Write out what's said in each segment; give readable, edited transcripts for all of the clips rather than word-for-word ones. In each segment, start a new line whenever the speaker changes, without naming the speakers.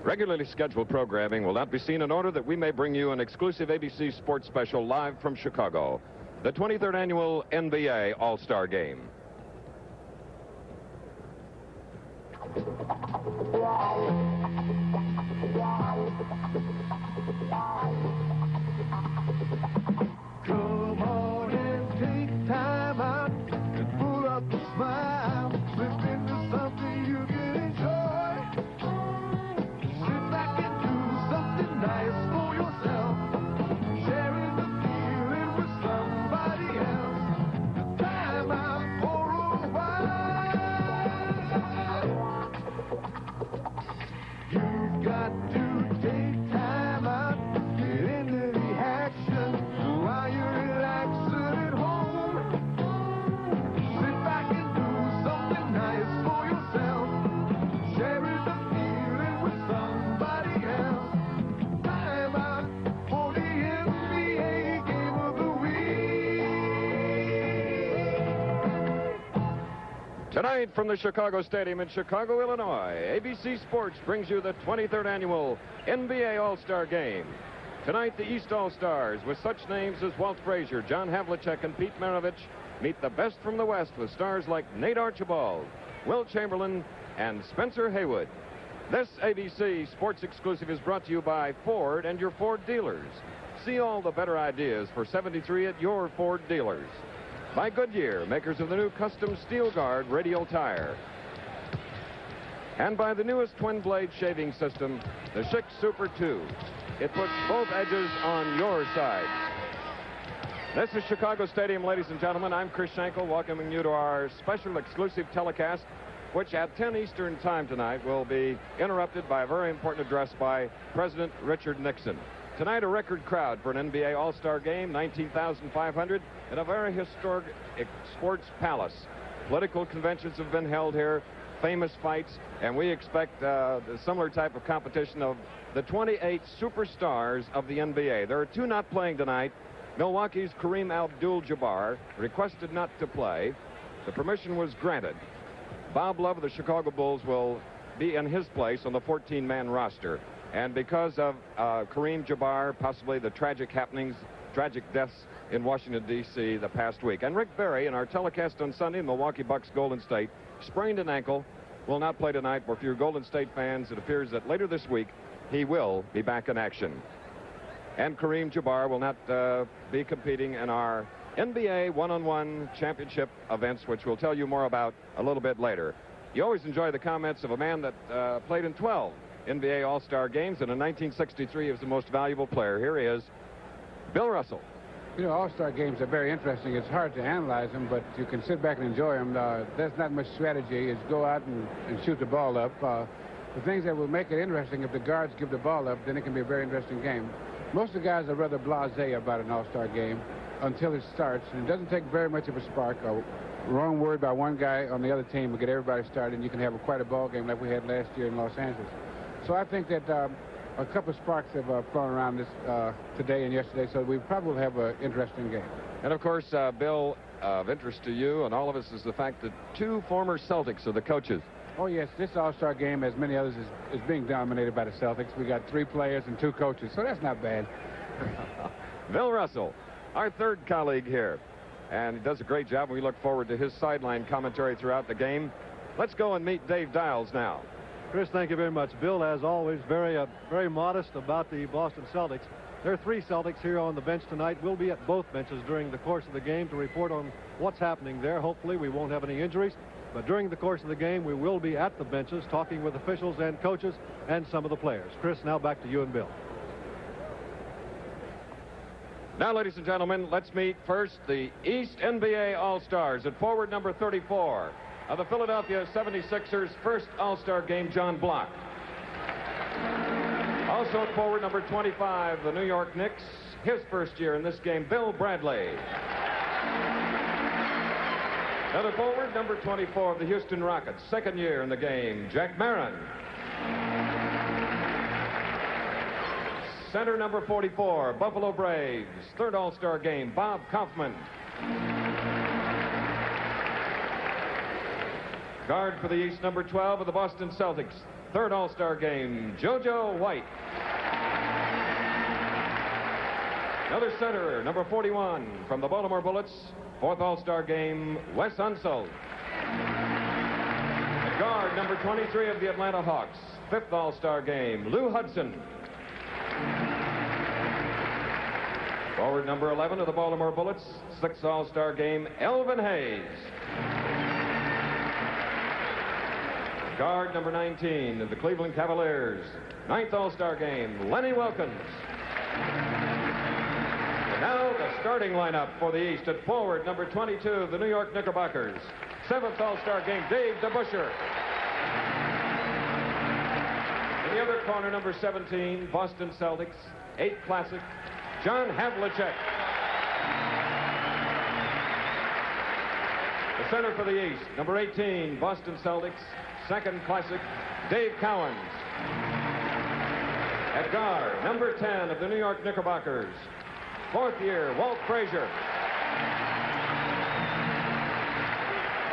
Regularly scheduled programming will not be seen in order that we may bring you an exclusive ABC Sports special live from Chicago, the 23rd annual NBA All-Star Game.
Come on and take time out and pull up a smile. Slip into something you can enjoy. Sit back and do something nice for yourself. Sharing the feeling with somebody else. Time out for a while. You've got to take time out, get into the action while you're relaxing at home. Sit back and do something nice for yourself. Sharing the feeling with somebody else. Time out for the NBA Game of the Week.
Tonight from the Chicago Stadium in Chicago, Illinois, ABC Sports brings you the 23rd annual NBA All-Star Game. Tonight, the East All-Stars, with such names as Walt Frazier, John Havlicek, and Pete Maravich, meet the best from the West with stars like Nate Archibald, Will Chamberlain, and Spencer Haywood. This ABC Sports exclusive is brought to you by Ford and your Ford dealers. See all the better ideas for 73 at your Ford dealers. By Goodyear, makers of the new custom Steel Guard radial tire. And by the newest twin-blade shaving system, the Schick Super 2. It puts both edges on your side. This is Chicago Stadium, ladies and gentlemen. I'm Chris Schenkel, welcoming you to our special exclusive telecast, which at 10 Eastern Time tonight will be interrupted by a very important address by President Richard Nixon. Tonight, a record crowd for an NBA All-Star Game, 19,500, in a very historic sports palace. Political conventions have been held here, famous fights, and we expect a similar type of competition of the 28 superstars of the NBA. There are two not playing tonight. Milwaukee's Kareem Abdul-Jabbar requested not to play. The permission was granted. Bob Love of the Chicago Bulls will be in his place on the 14-man roster. And because of Kareem Jabbar, possibly the tragic happenings, tragic deaths in Washington, D.C. the past week. And Rick Barry, in our telecast on Sunday, Milwaukee Bucks Golden State, sprained an ankle, will not play tonight. But for your Golden State fans, it appears that later this week, he will be back in action. And Kareem Jabbar will not be competing in our NBA one-on-one championship events, which we'll tell you more about a little bit later. You always enjoy the comments of a man that played in 12 NBA All-Star games, and in 1963 he was the most valuable player. Here he is, Bill Russell.
You know, All-Star games are very interesting. It's hard to analyze them, but you can sit back and enjoy them. There's not much strategy. It's go out and shoot the ball up. The things that will make it interesting, if the guards give the ball up, then it can be a very interesting game. Most of the guys are rather blasé about an All-Star game until it starts, and it doesn't take very much of a spark. A wrong word by one guy on the other team will get everybody started, and you can have quite a ball game like we had last year in Los Angeles. So I think that a couple of sparks have flown around this today and yesterday, so we probably will have an interesting game.
And of course, Bill, of interest to you and all of us is the fact that two former Celtics are the coaches.
Oh, yes, this All-Star game, as many others, is being dominated by the Celtics. We got 3 players and 2 coaches, so that's not bad.
Bill Russell, our third colleague here, and he does a great job. We look forward to his sideline commentary throughout the game. Let's go and meet Dave Dials now.
Chris, thank you very much. Bill, as always, very modest about the Boston Celtics. There are 3 Celtics here on the bench tonight. We'll be at both benches during the course of the game to report on what's happening there. Hopefully, we won't have any injuries. But during the course of the game, we will be at the benches talking with officials and coaches and some of the players. Chris, now back to you and Bill.
Now, ladies and gentlemen, let's meet first the East NBA All-Stars. At forward number 34 of the Philadelphia 76ers' first All-Star game, John Block. Also at forward number 25, the New York Knicks, his first year in this game, Bill Bradley. Another forward, number 24 of the Houston Rockets, second year in the game, Jack Marin. Center number 44, Buffalo Braves, third All-Star game, Bob Kaufman. Guard for the East, number 12 of the Boston Celtics, third All-Star game, JoJo White. Another center, number 41 from the Baltimore Bullets, fourth All-Star game, Wes Unseld. At guard, number 23 of the Atlanta Hawks, fifth All-Star game, Lou Hudson. Forward number 11 of the Baltimore Bullets, sixth All-Star game, Elvin Hayes. Guard number 19 of the Cleveland Cavaliers, ninth All-Star game, Lenny Wilkins. And now the starting lineup for the East. At forward number 22 of the New York Knickerbockers, seventh All-Star game, Dave DeBusschere. In the other corner, number 17, Boston Celtics, eighth Classic, John Havlicek. The center for the East, number 18, Boston Celtics, second Classic, Dave Cowens. At guard, number 10 of the New York Knickerbockers, fourth year, Walt Frazier.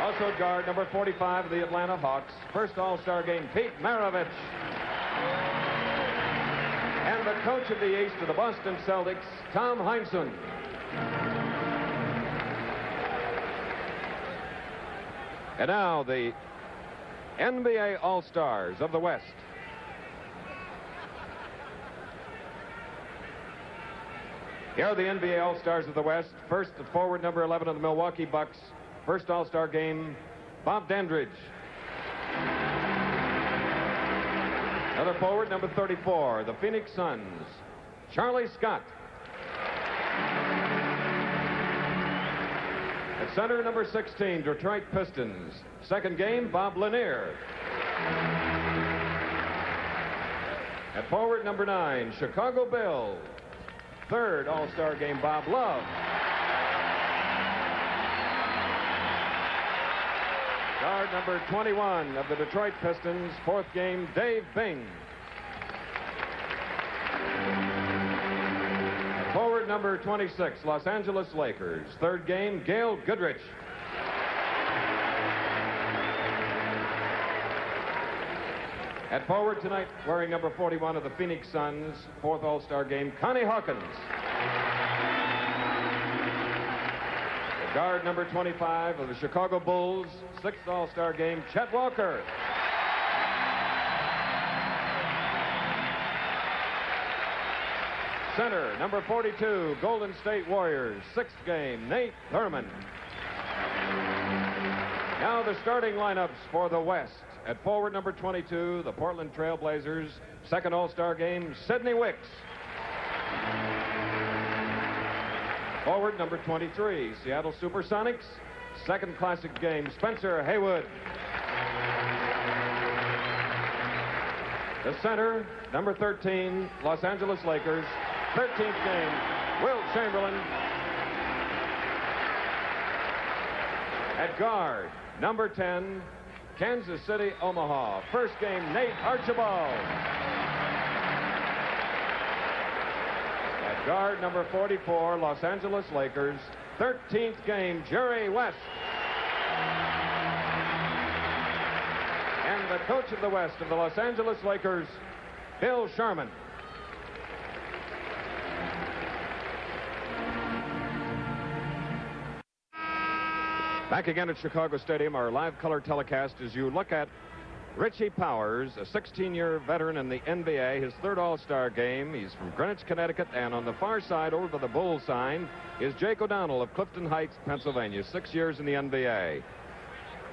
Also at guard, number 45 of the Atlanta Hawks, first All-Star game, Pete Maravich. And the coach of the East of the Boston Celtics, Tom Heinsohn. And now the NBA All-Stars of the West. Here are the NBA All-Stars of the West. First, the forward number 11 of the Milwaukee Bucks, first All-Star game, Bob Dandridge. Another forward, number 34, the Phoenix Suns, Charlie Scott. At center, number 16, Detroit Pistons, second game, Bob Lanier. At forward, number 9, Chicago Bills, third All-Star game, Bob Love. Guard number 21 of the Detroit Pistons, fourth game, Dave Bing. Forward number 26, Los Angeles Lakers, third game, Gail Goodrich. At forward tonight, wearing number 41 of the Phoenix Suns, fourth All-Star game, Connie Hawkins. Guard number 25 of the Chicago Bulls, sixth All-Star game, Chet Walker. Center, number 42, Golden State Warriors, sixth game, Nate Thurman. Now the starting lineups for the West. At forward number 22, the Portland Trail Blazers, second All-Star game, Sidney Wicks. Forward number 23, Seattle Supersonics, second Classic game, Spencer Haywood. The center, number 13, Los Angeles Lakers, 13th game, Wilt Chamberlain. At guard, number 10, Kansas City, Omaha, first game, Nate Archibald. At guard number 44, Los Angeles Lakers, 13th game, Jerry West. And the coach of the West of the Los Angeles Lakers, Bill Sharman. Back again at Chicago Stadium, our live color telecast as you look at Richie Powers, a 16-year veteran in the NBA, his third All-Star game. He's from Greenwich, Connecticut, and on the far side over by the Bull sign is Jake O'Donnell of Clifton Heights, Pennsylvania, 6 years in the NBA.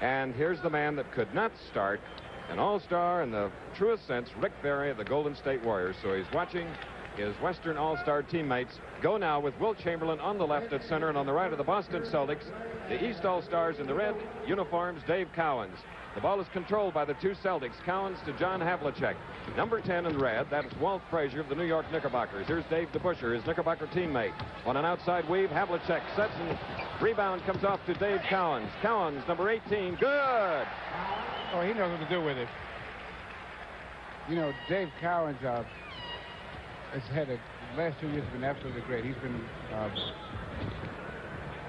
And here's the man that could not start, an All-Star in the truest sense, Rick Barry of the Golden State Warriors. So he's watching his Western All-Star teammates go now with Wilt Chamberlain on the left at center, and on the right of the Boston Celtics, the East All-Stars in the red uniforms, Dave Cowens. The ball is controlled by the two Celtics, Cowens to John Havlicek. Number 10 in red, that's Walt Frazier of the New York Knickerbockers. Here's Dave DeBusschere, his Knickerbocker teammate. On an outside weave, Havlicek sets and rebound comes off to Dave Cowens. Cowens, number 18, good!
Oh, he knows what to do with it. You know, Dave Cowens has had the last 2 years been absolutely great. He's been,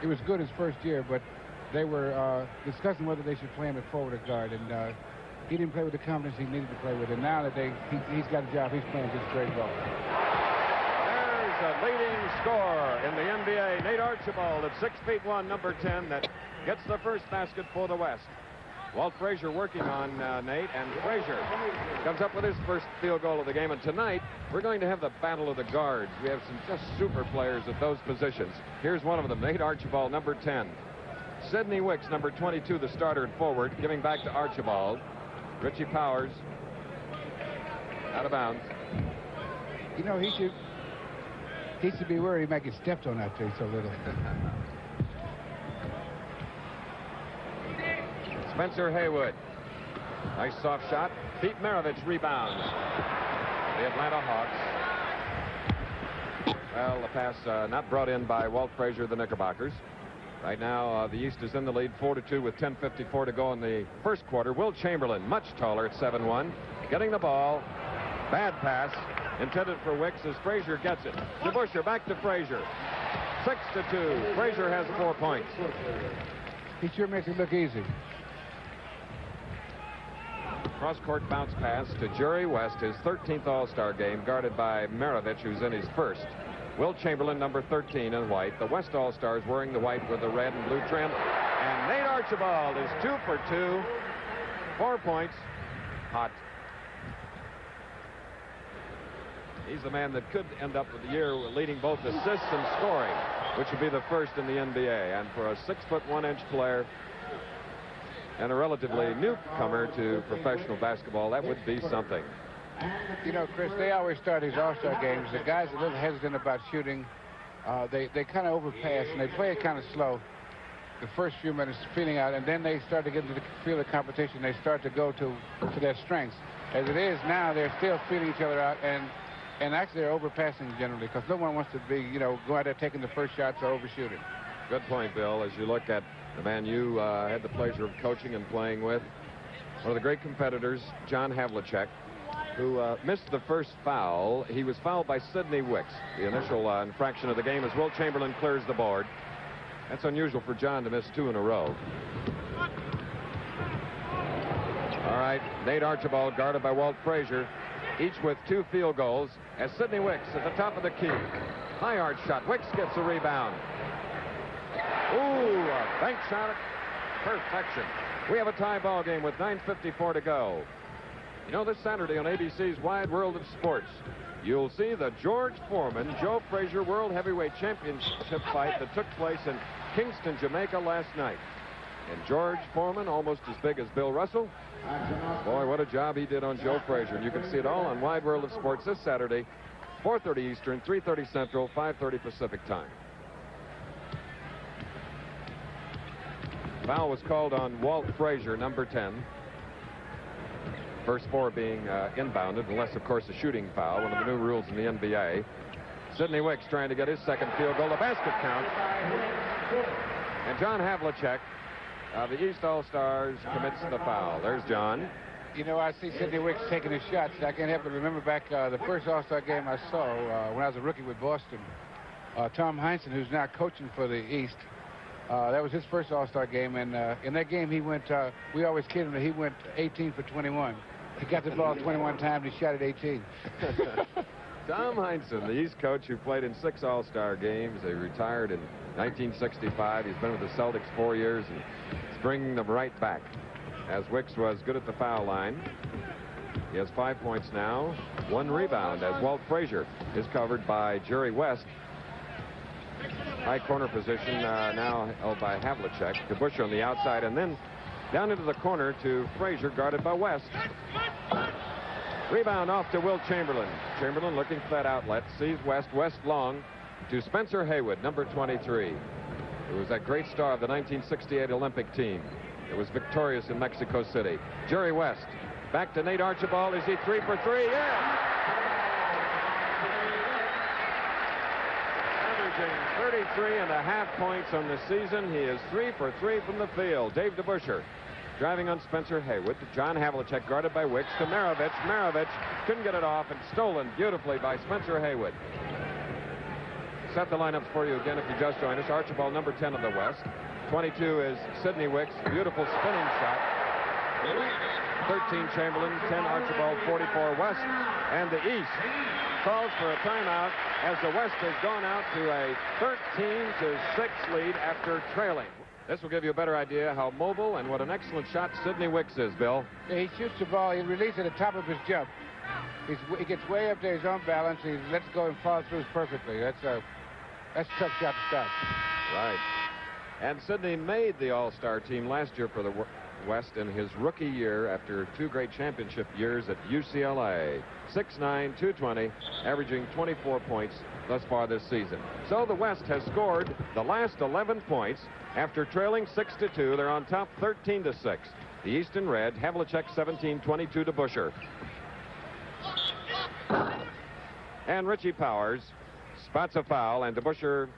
he was good his first year, but they were discussing whether they should play him at forward or guard, and he didn't play with the confidence he needed to play with. And now that he's got a job, he's playing just great ball.
There's a leading scorer in the NBA, Nate Archibald, at 6'1", number 10, that gets the first basket for the West. Walt Frazier working on Nate, and Frazier comes up with his first field goal of the game. And tonight, we're going to have the battle of the guards. We have some just super players at those positions. Here's one of them, Nate Archibald, number 10. Sidney Wicks, number 22, the starter and forward, giving back to Archibald. Richie Powers out of bounds.
You know, he should be worried he might get stepped on out there so little.
Spencer Haywood. Nice soft shot. Pete Maravich rebounds. The Atlanta Hawks. Well, the pass not brought in by Walt Frazier, the Knickerbockers. Right now, the East is in the lead 4-2 with 10:54 to go in the first quarter. Will Chamberlain, much taller at 7'1", getting the ball. Bad pass intended for Wicks as Frazier gets it. DeBusschere back to Frazier. 6-2. Frazier has 4 points.
He sure makes it look easy.
Cross-court bounce pass to Jerry West, his 13th All-Star game, guarded by Maravich, who's in his first. Will Chamberlain, number 13 in white. The West All-Stars wearing the white with the red and blue trim. And Nate Archibald is 2 for 2. 4 points. Hot. He's the man that could end up with the year leading both assists and scoring, which would be the first in the NBA. And for a 6'1" player and a relatively newcomer to professional basketball, that would be something.
You know, Chris, they always start these All-Star games. The guys are a little hesitant about shooting. They kind of overpass, and they play it kind of slow the first few minutes, feeling out, and then they start to get into the feel of competition. They start to go to their strengths. As it is now, they're still feeling each other out, and actually they're overpassing generally, because no one wants to be, you know, go out there taking the first shots or overshooting.
Good point, Bill. As you look at the man you had the pleasure of coaching and playing with, one of the great competitors, John Havlicek, who missed the first foul. He was fouled by Sidney Wicks. The initial infraction of the game as Will Chamberlain clears the board. That's unusual for John to miss 2 in a row. All right, Nate Archibald guarded by Walt Frazier, each with 2 field goals, as Sidney Wicks at the top of the key. High arch shot. Wicks gets a rebound. Ooh, a bank shot at perfection. We have a tie ball game with 9:54 to go. You know, this Saturday on ABC's Wide World of Sports, you'll see the George Foreman-Joe Frazier World Heavyweight Championship fight that took place in Kingston, Jamaica last night. And George Foreman, almost as big as Bill Russell. Boy, what a job he did on Joe Frazier. And you can see it all on Wide World of Sports this Saturday, 4:30 Eastern, 3:30 Central, 5:30 Pacific time. Foul was called on Walt Frazier, number 10. First 4 being inbounded, unless, of course, a shooting foul, one of the new rules in the NBA. Sidney Wicks trying to get his second field goal. The basket count. And John Havlicek, the East All-Stars, commits the foul. There's John.
You know, I see Sidney Wicks taking his shots. I can't help but remember back the first All-Star game I saw when I was a rookie with Boston. Tom Heinsohn, who's now coaching for the East, that was his first All-Star game, and in that game he went, we always kid him that he went 18 for 21. He got the ball 21 times, he shot at 18.
Tom Heinsohn, the East coach who played in 6 All-Star games. He retired in 1965. He's been with the Celtics 4 years, and he's bringing them right back. As Wicks was good at the foul line. He has 5 points now, 1 rebound, as Walt Frazier is covered by Jerry West. High corner position now held by Havlicek. DeBusschere on the outside, and then down into the corner to Frazier, guarded by West. Rebound off to Will Chamberlain. Chamberlain looking for that outlet. Sees West. West long to Spencer Haywood, number 23. Who was that great star of the 1968 Olympic team. It was victorious in Mexico City. Jerry West. Back to Nate Archibald. Is he 3 for 3? Yeah! Averaging 33.5 points on the season. He is 3 for 3 from the field. Dave DeBusschere driving on Spencer Haywood. John Havlicek guarded by Wicks to Maravich. Maravich couldn't get it off, and stolen beautifully by Spencer Haywood. Set the lineups for you again if you just joined us. Archibald, number 10 of the West. 22 is Sidney Wicks. Beautiful spinning shot. 13 Chamberlain, 10 Archibald, 44 West. And the East calls for a timeout as the West has gone out to a 13-6 lead after trailing. This will give you a better idea how mobile and what an excellent shot Sidney Wicks is, Bill.
Yeah, he shoots the ball. He releases at the top of his jump. He gets way up to his own balance. He lets go and follows through perfectly. That's a tough shot to stop.
Right. And Sidney made the All-Star team last year for the West in his rookie year after 2 great championship years at UCLA. 6'9", 220, averaging 24 points thus far this season. So the West has scored the last 11 points after trailing 6-2. They're on top 13-6. The East in red, Havlicek 17-22 to Busher. And Richie Powers spots a foul, and DeBusschere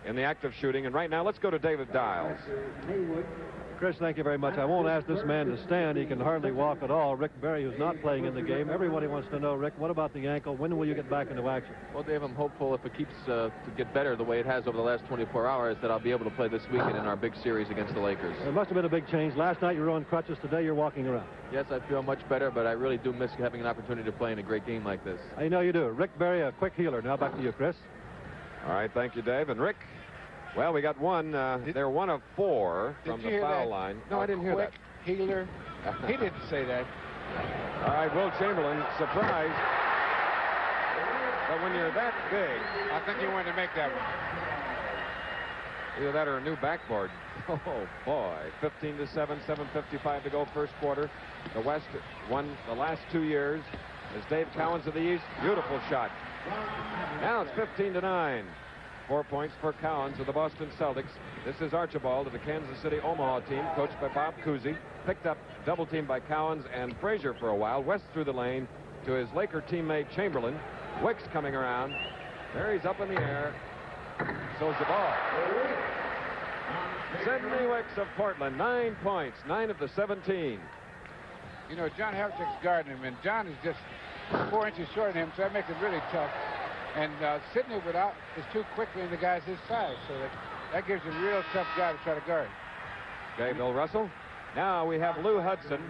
in the act of shooting. And right now, let's go to David Dials.
Chris, thank you very much. I won't ask this man to stand. He can hardly walk at all. Rick Berry, who's not playing in the game. Everybody wants to know, Rick, what about the ankle? When will you get back into action?
Well, Dave, I'm hopeful if it keeps to get better the way it has over the last 24 hours that I'll be able to play this weekend in our big series against the Lakers.
It must have been a big change. Last night you were on crutches. Today you're walking around.
Yes, I feel much better, but I really do miss having an opportunity to play in a great game like this.
I know you do. Rick Berry, a quick healer. Now back to you, Chris.
All right, thank you, Dave. And Rick, well, we got one. They're 1 of 4 from the foul line. No, I didn't hear that.
Healer. He didn't say that.
All right, Will Chamberlain, surprised. But when you're that big,
I think he wanted to make that one.
either that or a new backboard. Oh, boy. 15-7, 7:55 to go first quarter. The West won the last 2 years as Dave Cowens of the East. Beautiful shot. Now it's 15-9. 4 points for Cowens of the Boston Celtics. This is Archibald of the Kansas City Omaha team, coached by Bob Cousy. Picked up double teamed by Cowens and Frazier for a while. West through the lane to his Laker teammate Chamberlain. Wicks coming around. There he's up in the air. So's the ball. Sidney Wicks of Portland, 9 points, 9 of the 17.
You know, John Havlicek's guarding him, and John is just 4 inches shorter than him, so that makes it really tough. And Sidney without is too quickly in the guys his size, so that gives you a real tough guy to try to guard.
Okay, Bill Russell. Now we have Lou Hudson,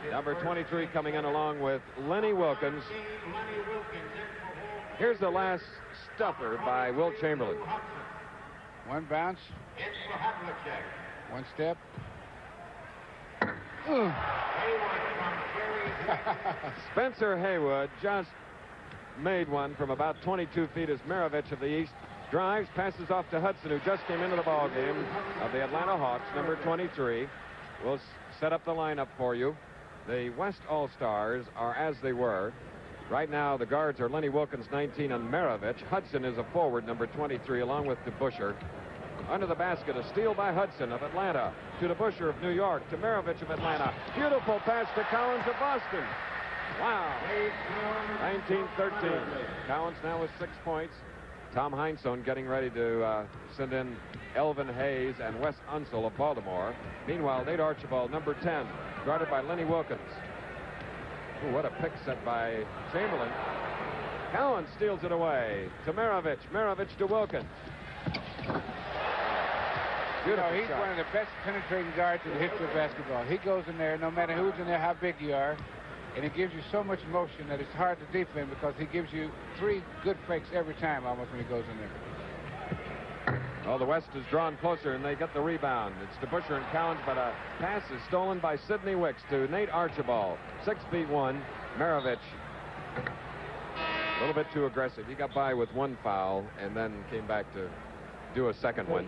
number 23, coming in along with Lenny Wilkens. Here's the last stuffer by Will Chamberlain.
One bounce. One step.
Spencer Haywood just made one from about 22 feet as Maravich of the East drives, passes off to Hudson, who just came into the ball game of the Atlanta Hawks, number 23. We'll set up the lineup for you. The West All-Stars are as they were. Right now, the guards are Lenny Wilkens, 19, and Maravich. Hudson is a forward, number 23, along with DeBusschere. Under the basket, a steal by Hudson of Atlanta to DeBusschere of New York to Maravich of Atlanta. Beautiful pass to Cowens of Boston. Wow. 19-13. Cowens now with 6 points. Tom Heinsohn getting ready to send in Elvin Hayes and Wes Unseld of Baltimore. Meanwhile, Nate Archibald, number 10, guarded by Lenny Wilkens. Ooh, what a pick set by Chamberlain. Cowens steals it away to Maravich. Maravich to Wilkens.
You know, he's one of the best penetrating guards in the history of basketball. He goes in there, no matter who's in there, how big you are, and he gives you so much motion that it's hard to defend because he gives you 3 good fakes every time almost when he goes in there.
Well, the West is drawn closer, and they get the rebound. It's DeBusschere and Cowens, but a pass is stolen by Sidney Wicks to Nate Archibald. 6'1", Maravich. A little bit too aggressive. He got by with 1 foul and then came back to do a second one.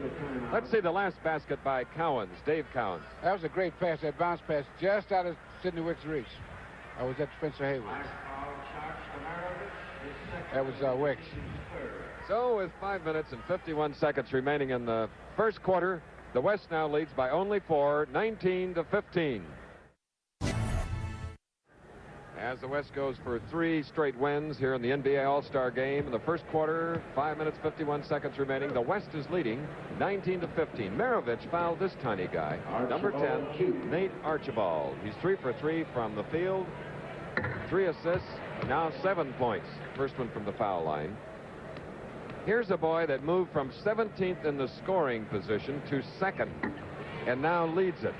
Let's see the last basket by Cowens, Dave Cowens.
That was a great pass, that bounce pass, just out of Sidney Wicks' reach. I was at Spencer Haywood. That was Wicks.
So with 5 minutes and 51 seconds remaining in the first quarter, the West now leads by only 4, 19-15. As the West goes for 3 straight wins here in the NBA All-Star Game in the first quarter, 5 minutes, 51 seconds remaining. The West is leading 19-15. Maravich fouled this tiny guy, number 10, Nate Archibald. He's 3 for 3 from the field, 3 assists, now 7 points. First one from the foul line. Here's a boy that moved from 17th in the scoring position to 2nd and now leads it.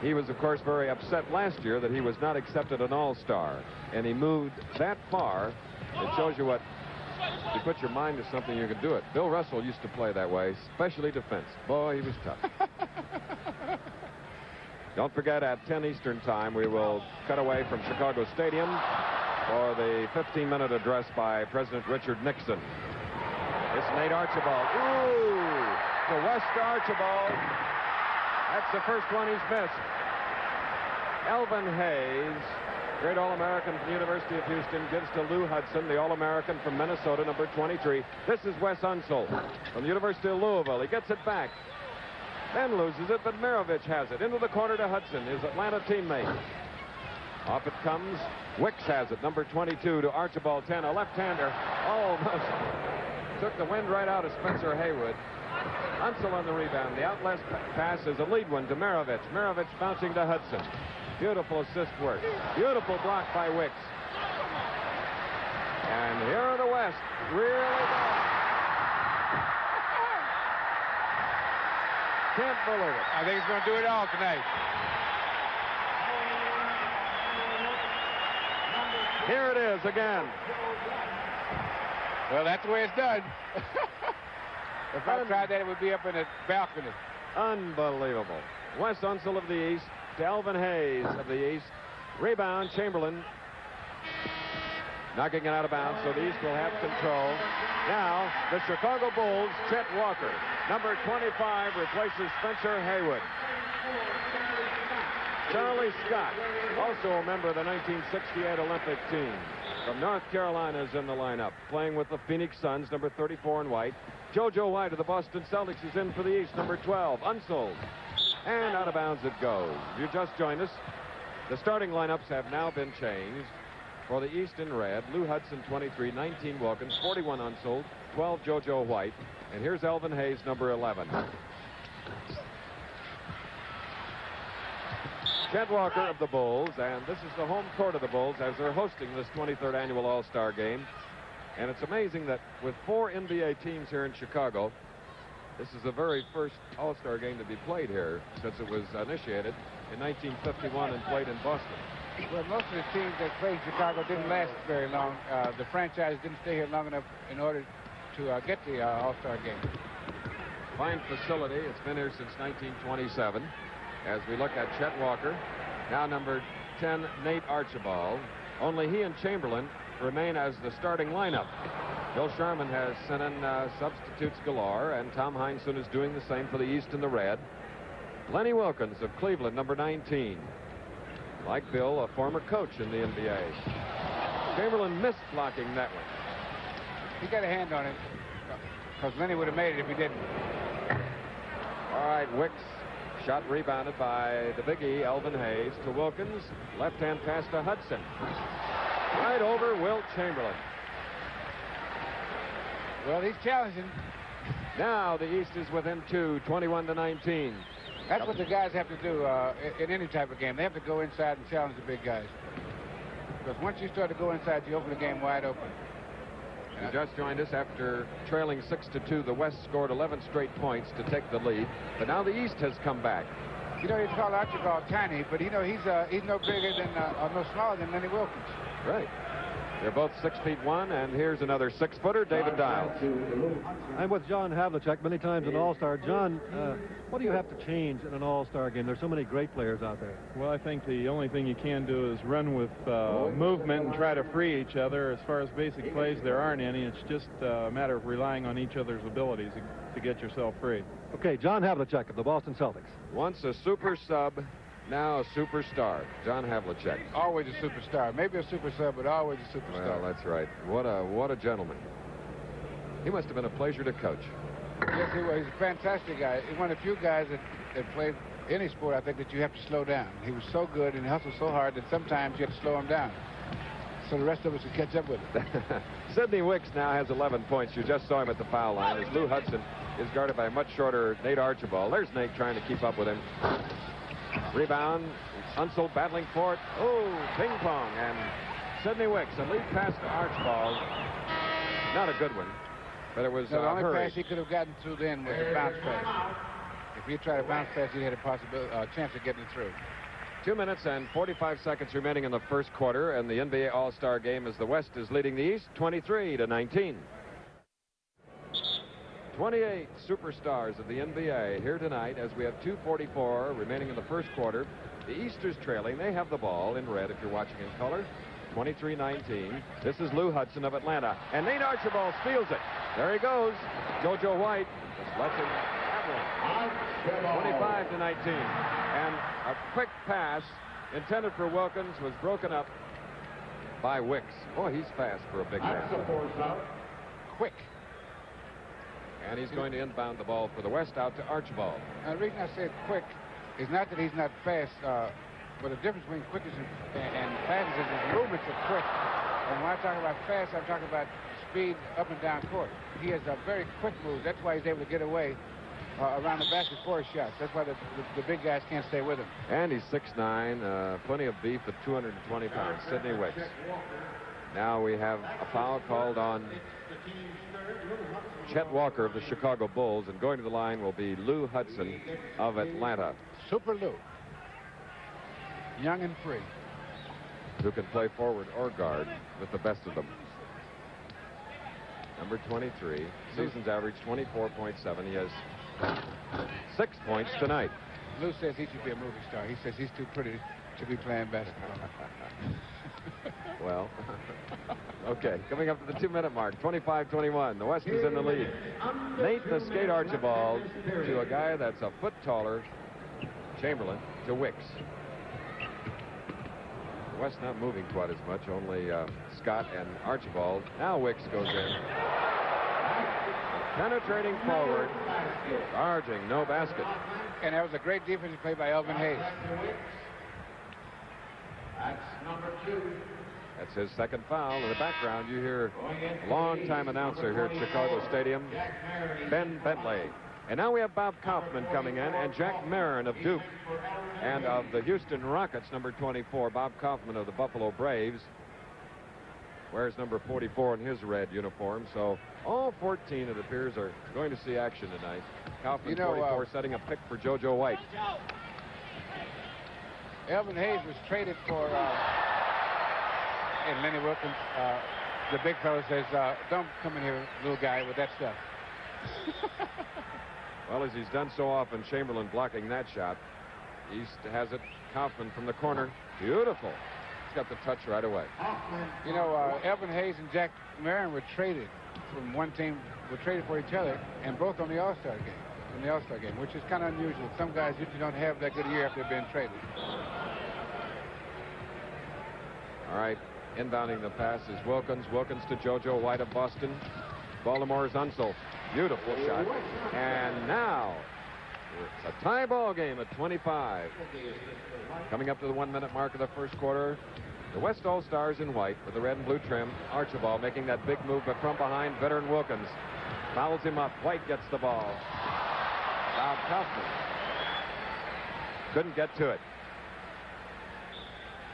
He was, of course, very upset last year that he was not accepted an All-Star, and he moved that far. It shows you what, if you put your mind to something, you can do it. Bill Russell used to play that way, especially defense. Boy, he was tough. Don't forget, at 10 Eastern time, we will cut away from Chicago Stadium for the 15-minute address by President Richard Nixon. It's Nate Archibald. Ooh, to West Archibald. That's the first one he's missed. Elvin Hayes, great All-American from the University of Houston, gives to Lou Hudson, the All-American from Minnesota, number 23. This is Wes Unseld from the University of Louisville. He gets it back, then loses it, but Maravich has it. Into the corner to Hudson, his Atlanta teammate. Off it comes. Wicks has it, number 22 to Archibald 10, a left-hander. Almost took the wind right out of Spencer Haywood. Unseld on the rebound. The outlet pass is a lead one to Maravich. Maravich bouncing to Hudson. Beautiful assist work. Beautiful block by Wicks. And here are the West. Really good. Can't believe it.
I think he's going to do it all tonight.
Here it is again.
Well, that's the way it's done. If I tried that, it would be up in the balcony.
Unbelievable. Wes Unseld of the East to Elvin Hayes of the East. Rebound, Chamberlain. Knocking it out of bounds, so the East will have control. Now, the Chicago Bulls, Chet Walker. Number 25 replaces Spencer Haywood. Charlie Scott, also a member of the 1968 Olympic team from North Carolina, is in the lineup, playing with the Phoenix Suns, number 34 in white. JoJo White of the Boston Celtics is in for the East, number 12, Unseld. And out of bounds it goes. If you just joined us, the starting lineups have now been changed. For the East in red, Lou Hudson, 23, 19 Wilkins, 41 Unseld, 12 JoJo White. And here's Elvin Hayes, number 11. Chet Walker of the Bulls, and this is the home court of the Bulls as they're hosting this 23rd annual All-Star Game. And it's amazing that with 4 NBA teams here in Chicago, this is the very first All-Star Game to be played here since it was initiated in 1951 and played in Boston.
Well, most of the teams that played in Chicago didn't last very long. The franchise didn't stay here long enough in order to get the All-Star Game.
Fine facility. It's been here since 1927. As we look at Chet Walker, now number 10, Nate Archibald. Only he and Chamberlain remain as the starting lineup. Bill Sharman has sent in substitutes galore, and Tom Heinsohn is doing the same for the East in the red. Lenny Wilkins of Cleveland, number 19. Like Bill, a former coach in the NBA. Chamberlain missed blocking that one.
He got a hand on it, because Lenny would have made it if he didn't.
All right, Wicks. Shot rebounded by the Big E, Elvin Hayes, to Wilkins. Left-hand pass to Hudson. Right over Wilt Chamberlain.
Well, he's challenging.
Now the East is within 2, 21-19.
That's what the guys have to do in any type of game. They have to go inside and challenge the big guys. Because once you start to go inside, you open the game wide open.
You just joined us after trailing 6-2. The West scored 11 straight points to take the lead. But now the East has come back.
You know, he's called Archibald tiny, but you know he's no bigger than or no smaller than Lenny Wilkins.
Right. They're both 6'1", and here's another 6-footer, David Dials.
I'm with John Havlicek, many times an All-Star. John, what do you have to change in an All-Star game? There's so many great players out there.
Well, I think the only thing you can do is run with movement and try to free each other. As far as basic plays, there aren't any. It's just a matter of relying on each other's abilities to get yourself free.
Okay, John Havlicek of the Boston Celtics.
Once a super sub, now a superstar. John Havlicek.
Always a superstar. Maybe a super sub, but always a superstar.
Well, that's right. What a gentleman. He must have been a pleasure to coach.
Yes, he was. He's a fantastic guy. He's one of the few guys that played any sport, I think, that you have to slow down. He was so good and he hustled so hard that sometimes you have to slow him down so the rest of us can catch up with him.
Sidney Wicks now has 11 points. You just saw him at the foul line as Lou Hudson is guarded by a much shorter Nate Archibald. There's Nate trying to keep up with him. Rebound. Unseld battling for it. Oh, ping pong. And Sidney Wicks, a lead pass to Archibald. Not a good one, but it was
the only
hurried.
pass he could have gotten through then was a bounce pass. If If he tried to bounce pass, he'd had a chance of getting it through.
2 minutes and 45 seconds remaining in the first quarter, and the NBA All-Star game as the West is leading the East 23-19. 28 superstars of the NBA here tonight as we have 2:44 remaining in the first quarter. The East is trailing. They have the ball in red if you're watching in color. 23-19. This is Lou Hudson of Atlanta, and Nate Archibald steals it. There he goes. JoJo White just lets him have one. 25-19. And a quick pass intended for Wilkins was broken up by Wicks. Boy, he's fast for a big man.
Quick.
And he's going to inbound the ball for the West out to Archibald.
Now, the reason I said quick is not that he's not fast, but the difference between quickness and fastness is his movements are quick. And when I talk about fast, I'm talking about speed up and down court. He has a very quick move. That's why he's able to get away around the basket for his shots. That's why the big guys can't stay with him.
And he's 6'9", plenty of beef at 220 pounds, Sidney Wicks. Now we have a foul called on Chet Walker of the Chicago Bulls, and going to the line will be Lou Hudson of Atlanta.
Super Lou. Young and free.
Who can play forward or guard with the best of them. Number 23. Season's average 24.7. He has 6 points tonight.
Lou says he should be a movie star. He says he's too pretty to be playing basketball.
Well, okay. Coming up to the 2-minute mark, 25-21. The West is in the lead. Nate the Skate Archibald to a guy that's a foot taller, Chamberlain, to Wicks. The West not moving quite as much, only Scott and Archibald. Now Wicks goes in. Penetrating forward, charging, no basket.
And that was a great defensive play by Elvin Hayes.
That's number 2.
That's his second foul. In the background, you hear long-time announcer here at Chicago Stadium, Ben Bentley. And now we have Bob Kaufman coming in, and Jack Marin of Duke. And of the Houston Rockets, number 24, Bob Kaufman of the Buffalo Braves wears number 44 in his red uniform. So all 14, it appears, are going to see action tonight. Kaufman, 44, setting a pick for JoJo White.
Elvin Hayes was traded for, and Lenny Wilkins, the big fellow says, don't come in here, little guy, with that stuff.
Well, as he's done so often, Chamberlain blocking that shot. East has it. Kaufman from the corner. Beautiful. He's got the touch right away.
You know, Elvin Hayes and Jack Marin were traded from one team, were traded for each other, and both on the All-Star game, which is kind of unusual. Some guys usually don't have that good a year after they've been traded.
All right, inbounding the pass is Wilkins. Wilkins to JoJo White of Boston. Baltimore's Unseld. Beautiful shot. And now it's a tie ball game at 25. Coming up to the 1-minute mark of the first quarter. The West All-Stars in white with the red and blue trim. Archibald making that big move, but from behind, veteran Wilkins fouls him up. White gets the ball. Bob Kaufman couldn't get to it.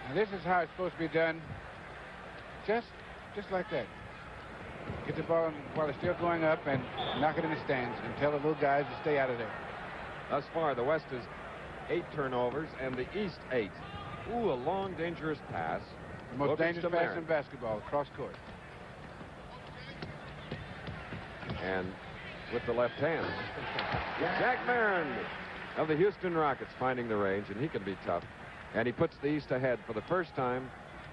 And this is how it's supposed to be done. Just like that. Get the ball while it's still going up and knock it in the stands and tell the little guys to stay out of there.
Thus far, the West is 8 turnovers and the East 8. Ooh, a long, dangerous pass.
The most dangerous pass in basketball, across court.
And with the left hand, Jack Marin of the Houston Rockets finding the range, and he can be tough. And he puts the East ahead for the first time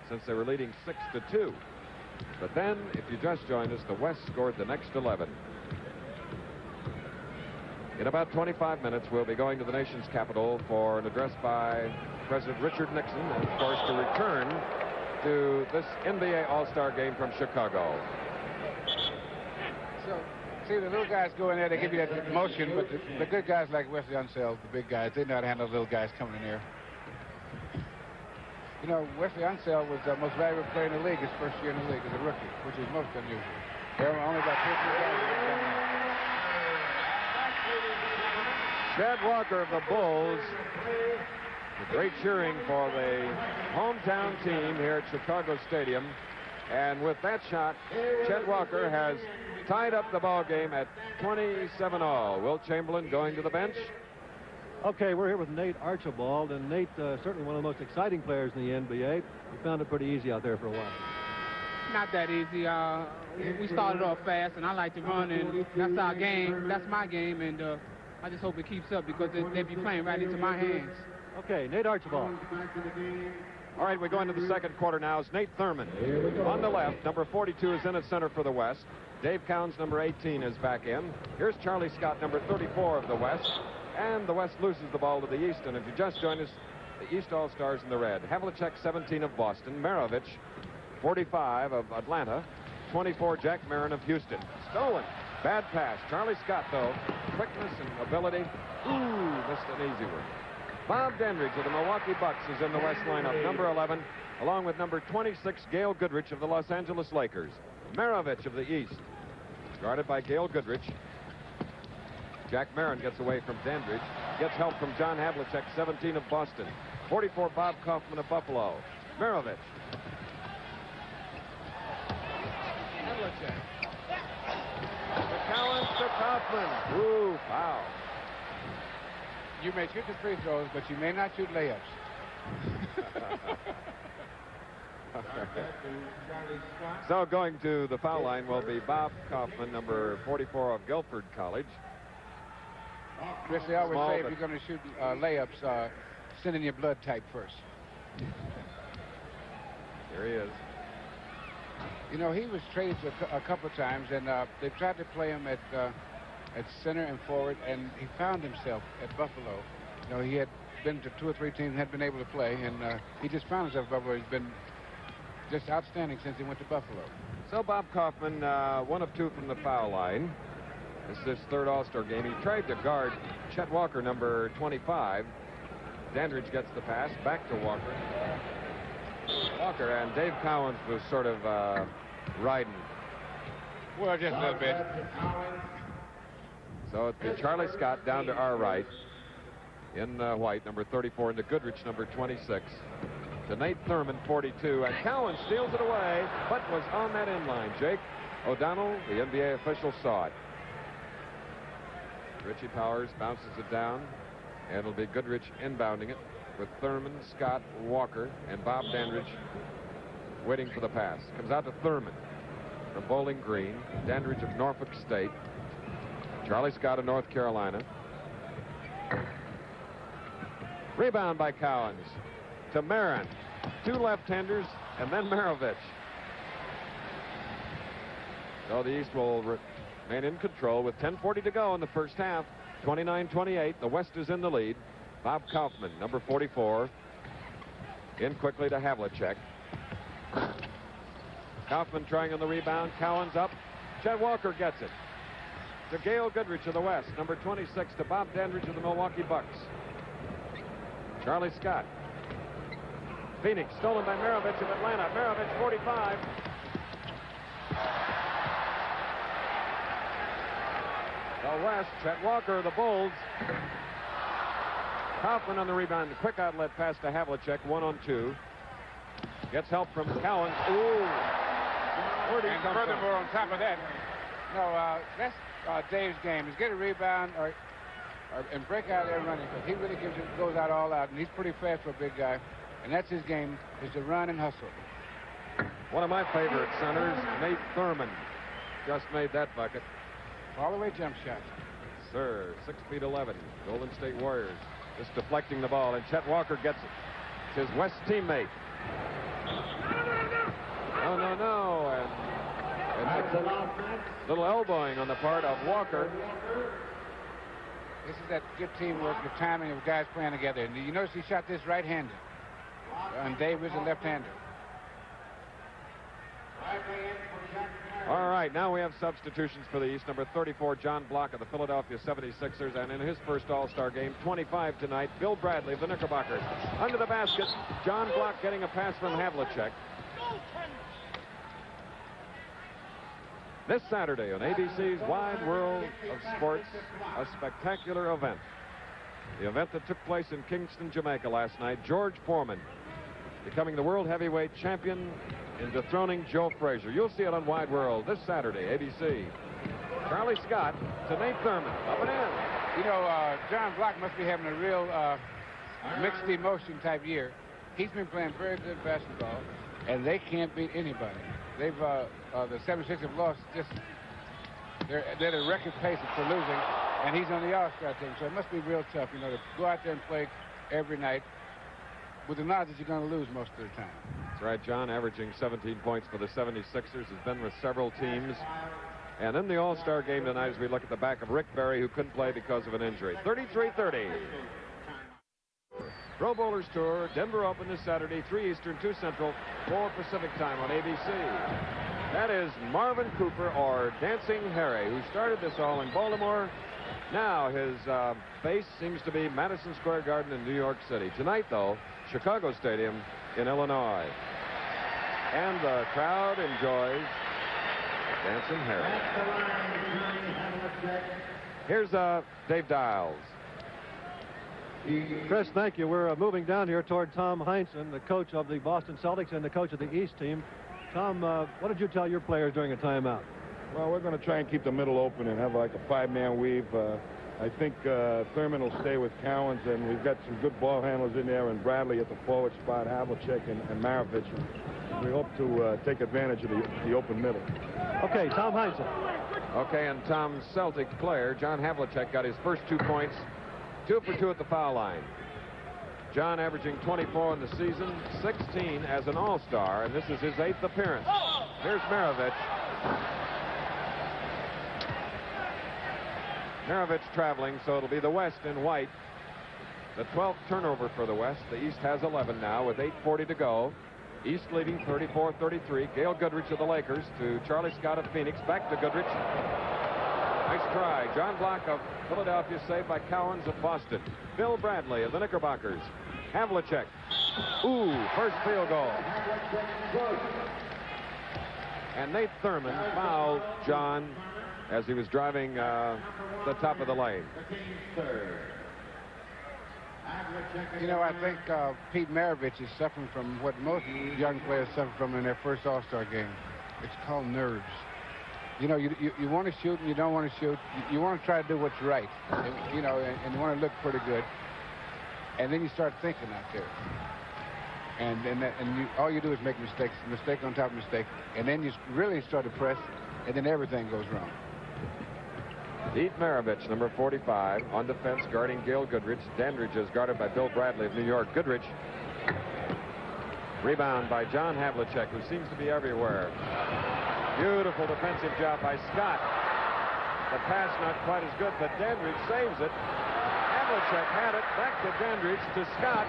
since they were leading 6-2. But then, if you just joined us, the West scored the next 11. In about 25 minutes, we'll be going to the nation's capital for an address by President Richard Nixon, and of course to return to this NBA All-Star game from Chicago.
So, see, the little guys go in there, they give you that motion, but the good guys like Wesley Unseld, the big guys, they know how to handle the little guys coming in here. You know, Wesley Unseld was the most valuable player in the league his first year in the league as a rookie, which is most unusual. There were only about 2 or 3 guys who done that.
Chet Walker of the Bulls. Great cheering for the hometown team here at Chicago Stadium. And with that shot, Chet Walker has tied up the ball game at 27 all. Wilt Chamberlain going to the bench.
Okay, we're here with Nate Archibald, and Nate, certainly one of the most exciting players in the NBA. You found it pretty easy out there for a while.
Not that easy. We started off fast, and I like to run, and that's our game. That's my game, and I just hope it keeps up because they be playing right into my hands.
Okay, Nate Archibald.
All right, we go into the second quarter now. It's Nate Thurmond on the left. Number 42 is in at center for the West. Dave Cowens, number 18, is back in. Here's Charlie Scott, number 34 of the West. And the West loses the ball to the East. And if you just joined us, the East All-Stars in the red. Havlicek, 17 of Boston. Maravich, 45 of Atlanta. 24, Jack Marin of Houston. Stolen. Bad pass. Charlie Scott, though, quickness and ability. Ooh, missed an easy one. Bob Dandridge of the Milwaukee Bucks is in the West lineup, number 11, along with number 26, Gail Goodrich of the Los Angeles Lakers. Maravich of the East, guarded by Gail Goodrich. Jack Marin gets away from Dandridge, gets help from John Havlicek, 17 of Boston. 44, Bob Kaufman of Buffalo. Maravich. Havlicek. To Cowens, to Kaufman. Ooh, foul.
You may shoot the free throws, but you may not shoot layups.
So going to the foul line will be Bob Kaufman, number 44 of Guilford College.
Chris, they always
Small,
say if
but-
you're going to shoot layups, send in your blood type first.
Here he is.
You know, he was traded a couple of times, and they tried to play him at center and forward, and he found himself at Buffalo. You know, he had been to 2 or 3 teams and had been able to play, and he just found himself at Buffalo. He's been just outstanding since he went to Buffalo.
So Bob Kaufman, 1 of 2 from the foul line. This is his third All-Star game. He tried to guard Chet Walker, number 25. Dandridge gets the pass back to Walker. Walker and Dave Cowens was sort of riding.
Well, just a little bit.
So it'd be Charlie Scott down to our right in white, number 34, into Goodrich, number 26. To Nate Thurmond, 42, and Cowens steals it away, but was on that end line. Jake O'Donnell, the NBA official, saw it. Richie Powers bounces it down, and it'll be Goodrich inbounding it with Thurmond, Scott, Walker, and Bob Dandridge waiting for the pass. Comes out to Thurmond from Bowling Green, Dandridge of Norfolk State, Charlie Scott of North Carolina. Rebound by Cowens to Marin. 2 left-handers, and then Maravich. So the East will remain in control with 10:40 to go in the first half. 29-28. The West is in the lead. Bob Kaufman, number 44, in quickly to Havlicek. Kaufman trying on the rebound. Cowens up. Chet Walker gets it to Gail Goodrich of the West, number 26, to Bob Dandridge of the Milwaukee Bucks. Charlie Scott. Phoenix, stolen by Maravich of Atlanta. Maravich, 45. The West, Chet Walker of the Bulls. Kaufman on the rebound. Quick outlet pass to Havlicek, 1-on-2. Gets help from Cowens. Ooh. Where'd he
And
come
furthermore, on top of that, no, that's Dave's game. Is get a rebound and break out there running, because he really goes out all out, and he's pretty fast for a big guy. And that's his game, is to run and hustle.
One of my favorite centers, Nate Thurmond, just made that bucket.
All the way jump shot.
Sir, 6'11", Golden State Warriors, just deflecting the ball, and Chet Walker gets it. It's his West teammate. No, and a little elbowing on the part of Walker.
This is that good teamwork, the timing of guys playing together. And you notice he shot this right-handed, and Dave was a left-hander.
All right, now we have substitutions for the East. Number 34, John Block of the Philadelphia 76ers, and in his first All-Star game, 25 tonight, Bill Bradley of the Knickerbockers. Under the basket, John Block getting a pass from Havlicek. This Saturday on ABC's Wide World of Sports, a spectacular event. The event that took place in Kingston, Jamaica last night, George Foreman becoming the world heavyweight champion in dethroning Joe Frazier. You'll see it on Wide World this Saturday, ABC. Charlie Scott to Nate Thurmond. Up and in.
You know, John Block must be having a real mixed emotion type year. He's been playing very good basketball, and they can't beat anybody. They've the 76 have lost just they're at a record pace for losing, and he's on the All-Star team, so it must be real tough, you know, to go out there and play every night with the knowledge that you're going to lose most of the time.
That's right, John, averaging 17 points for the 76ers, has been with several teams. And in the All-Star game tonight, as we look at the back of Rick Barry, who couldn't play because of an injury. 33-30. Pro Bowlers Tour, Denver Open this Saturday, 3 Eastern, 2 Central, 4 Pacific time on ABC. That is Marvin Cooper, or Dancing Harry, who started this all in Baltimore. Now his base seems to be Madison Square Garden in New York City. Tonight, though, Chicago Stadium in Illinois. And the crowd enjoys Dancing Harry. Here's Dave Dials.
Chris, thank you. We're moving down here toward Tom Heinsohn, the coach of the Boston Celtics and the coach of the East team. Tom, what did you tell your players during a timeout?
Well, we're going to try and keep the middle open and have like a 5-man weave. I think Thurman will stay with Cowens, and we've got some good ball handlers in there, and Bradley at the forward spot, Havlicek and Maravich. We hope to take advantage of the open middle.
Okay, Tom Heinsohn.
Okay, and Tom's Celtic player, John Havlicek, got his first 2 points, 2 for 2 at the foul line. John averaging 24 in the season, 16 as an All-Star, and this is his 8th appearance. Here's Maravich. Maravich traveling, so it'll be the West in white. The 12th turnover for the West. The East has 11 now with 8:40 to go. East leading 34-33. Gail Goodrich of the Lakers to Charlie Scott of Phoenix. Back to Goodrich. Nice try. John Block of Philadelphia saved by Cowens of Boston. Bill Bradley of the Knickerbockers. Havlicek. Ooh, first field goal. And Nate Thurman fouled John as he was driving the top of the lane.
You know, I think Pete Maravich is suffering from what most young players suffer from in their first All-Star game. It's called nerves. You know, you want to shoot and you don't want to shoot. You want to try to do what's right, and, you know, and you want to look pretty good. And then you start thinking out there. And all you do is make mistakes, mistake on top of mistake. And then you really start to press, and then everything goes wrong.
Pete Maravich, number 45, on defense, guarding Gail Goodrich. Dandridge is guarded by Bill Bradley of New York. Goodrich. Rebound by John Havlicek, who seems to be everywhere. Beautiful defensive job by Scott. The pass not quite as good, but Dandridge saves it. Havlicek had it. Back to Dandridge, to Scott,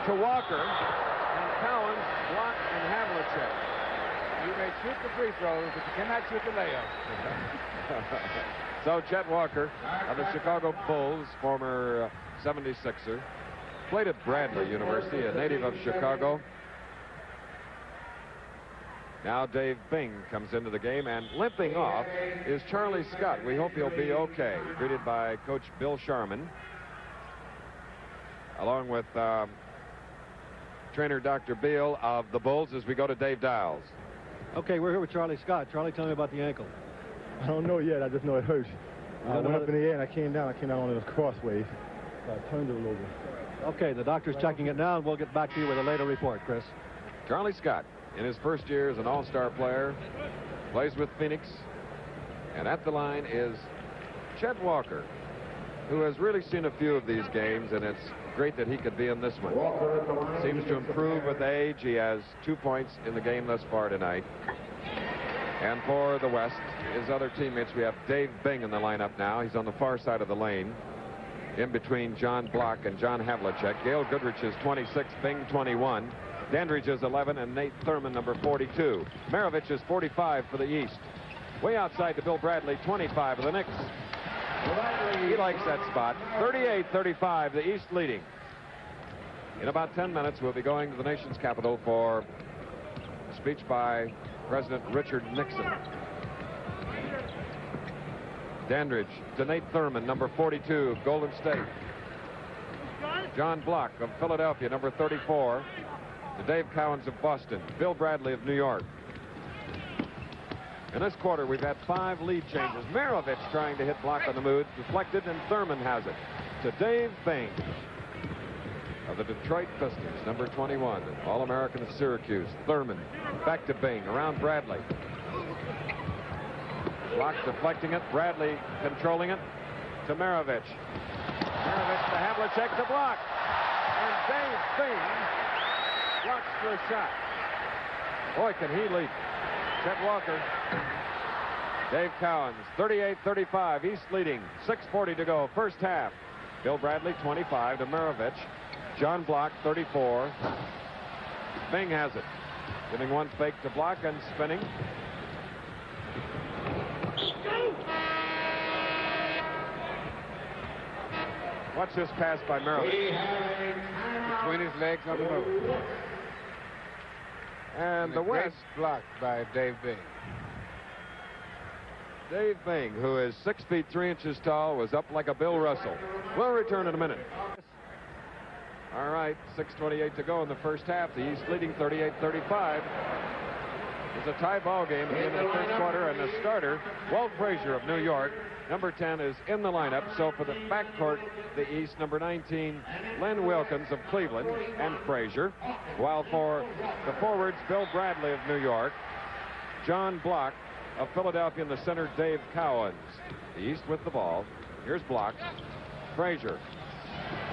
to Walker, and Cowens, Block, and Havlicek.
You may shoot the free throws, but you cannot shoot the layup.
So Chet Walker of the Chicago Bulls, former 76er, played at Bradley University, a native of Chicago. Now Dave Bing comes into the game, and limping off is Charlie Scott. We hope he'll be okay. Greeted by Coach Bill Sharman, along with trainer Dr. Beal of the Bulls, as we go to Dave Dials.
Okay, we're here with Charlie Scott. Charlie, tell me about the ankle.
I don't know yet. I just know it hurts. I went up in the air and I came down. I came down on the crossways. So I turned it a little bit.
Okay, the doctor's checking it now, and we'll get back to you with a later report, Chris.
Charlie Scott, in his first year as an All-Star player, plays with Phoenix. And at the line is Chet Walker, who has really seen a few of these games, and it's great that he could be in this one. Seems to improve with age. He has 2 points in the game thus far tonight. And for the West, his other teammates, we have Dave Bing in the lineup now. He's on the far side of the lane, in between John Block and John Havlicek. Gail Goodrich is 26, Bing 21. Dandridge is 11, and Nate Thurman, number 42. Maravich is 45 for the East. Way outside to Bill Bradley, 25 of the Knicks. He likes that spot. 38-35, the East leading. In about 10 minutes, we'll be going to the nation's capital for a speech by President Richard Nixon. Dandridge to Nate Thurman, number 42 of Golden State. John Block of Philadelphia, number 34. To Dave Cowens of Boston. Bill Bradley of New York. In this quarter, we've had 5 lead changes. Maravich trying to hit block on the move, deflected, and Thurman has it to Dave Bing of the Detroit Pistons, number 21, All-American of Syracuse. Thurman back to Bing, around Bradley. Block deflecting it, Bradley controlling it to Maravich. Maravich to Havlicek to block. And Dave Bing blocks for a shot. Boy, can he leap. Chet Walker. Dave Cowens, 38-35, East leading, 6:40 to go, first half. Bill Bradley, 25 to Maravich. John Block, 34. Bing has it. Giving one fake to Block and spinning. Watch this pass by Maravich.
Between his legs on the move.
And the West
blocked by Dave Bing.
Dave Bing, who is 6 feet 3 inches tall, was up like a Bill Russell. We'll return in a minute. All right, 6:28 to go in the first half. The East leading 38-35. It's a tie ball game at the end of the first quarter, and the starter, Walt Frazier of New York, number 10, is in the lineup. So for the backcourt, the East, number 19, Len Wilkins of Cleveland and Frazier, while for the forwards, Bill Bradley of New York, John Block of Philadelphia in the center, Dave Cowens. The East with the ball. Here's Block. Frazier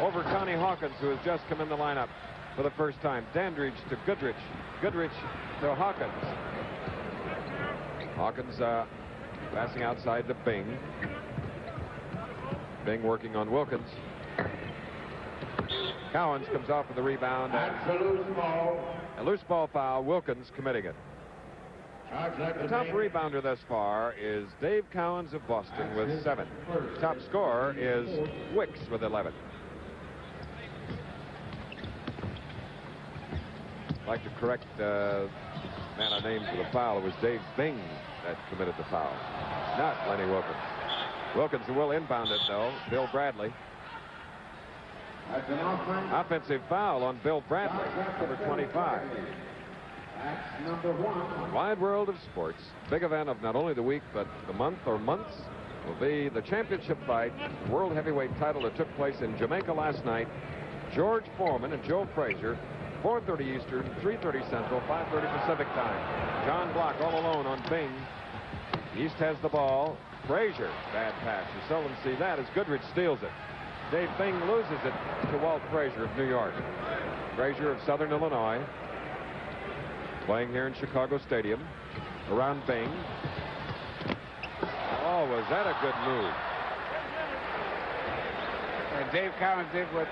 over Connie Hawkins, who has just come in the lineup for the first time. Dandridge to Goodrich. Goodrich to Hawkins. Hawkins passing outside to Bing. Bing working on Wilkins. Cowens comes off with the rebound. A loose ball foul. Wilkins committing it. The top rebounder thus far is Dave Cowens of Boston with 7. Top scorer is Wicks with 11. I'd like to correct the man I named for the foul. It was Dave Bing that committed the foul, not Lenny Wilkins. Wilkins will inbound it, though. Bill Bradley. Offensive foul on Bill Bradley, number 25. Wide world of sports. Big event of not only the week, but the month or months will be the championship fight, world heavyweight title that took place in Jamaica last night. George Foreman and Joe Frazier, 4:30 Eastern, 3:30 Central, 5:30 Pacific time. John Block all alone on Bing. East has the ball. Frazier, bad pass. You seldom see that as Goodrich steals it. Dave Bing loses it to Walt Frazier of New York. Frazier of Southern Illinois, playing here in Chicago Stadium. Around Bing. Oh, was that a good move?
And Dave Cowens did what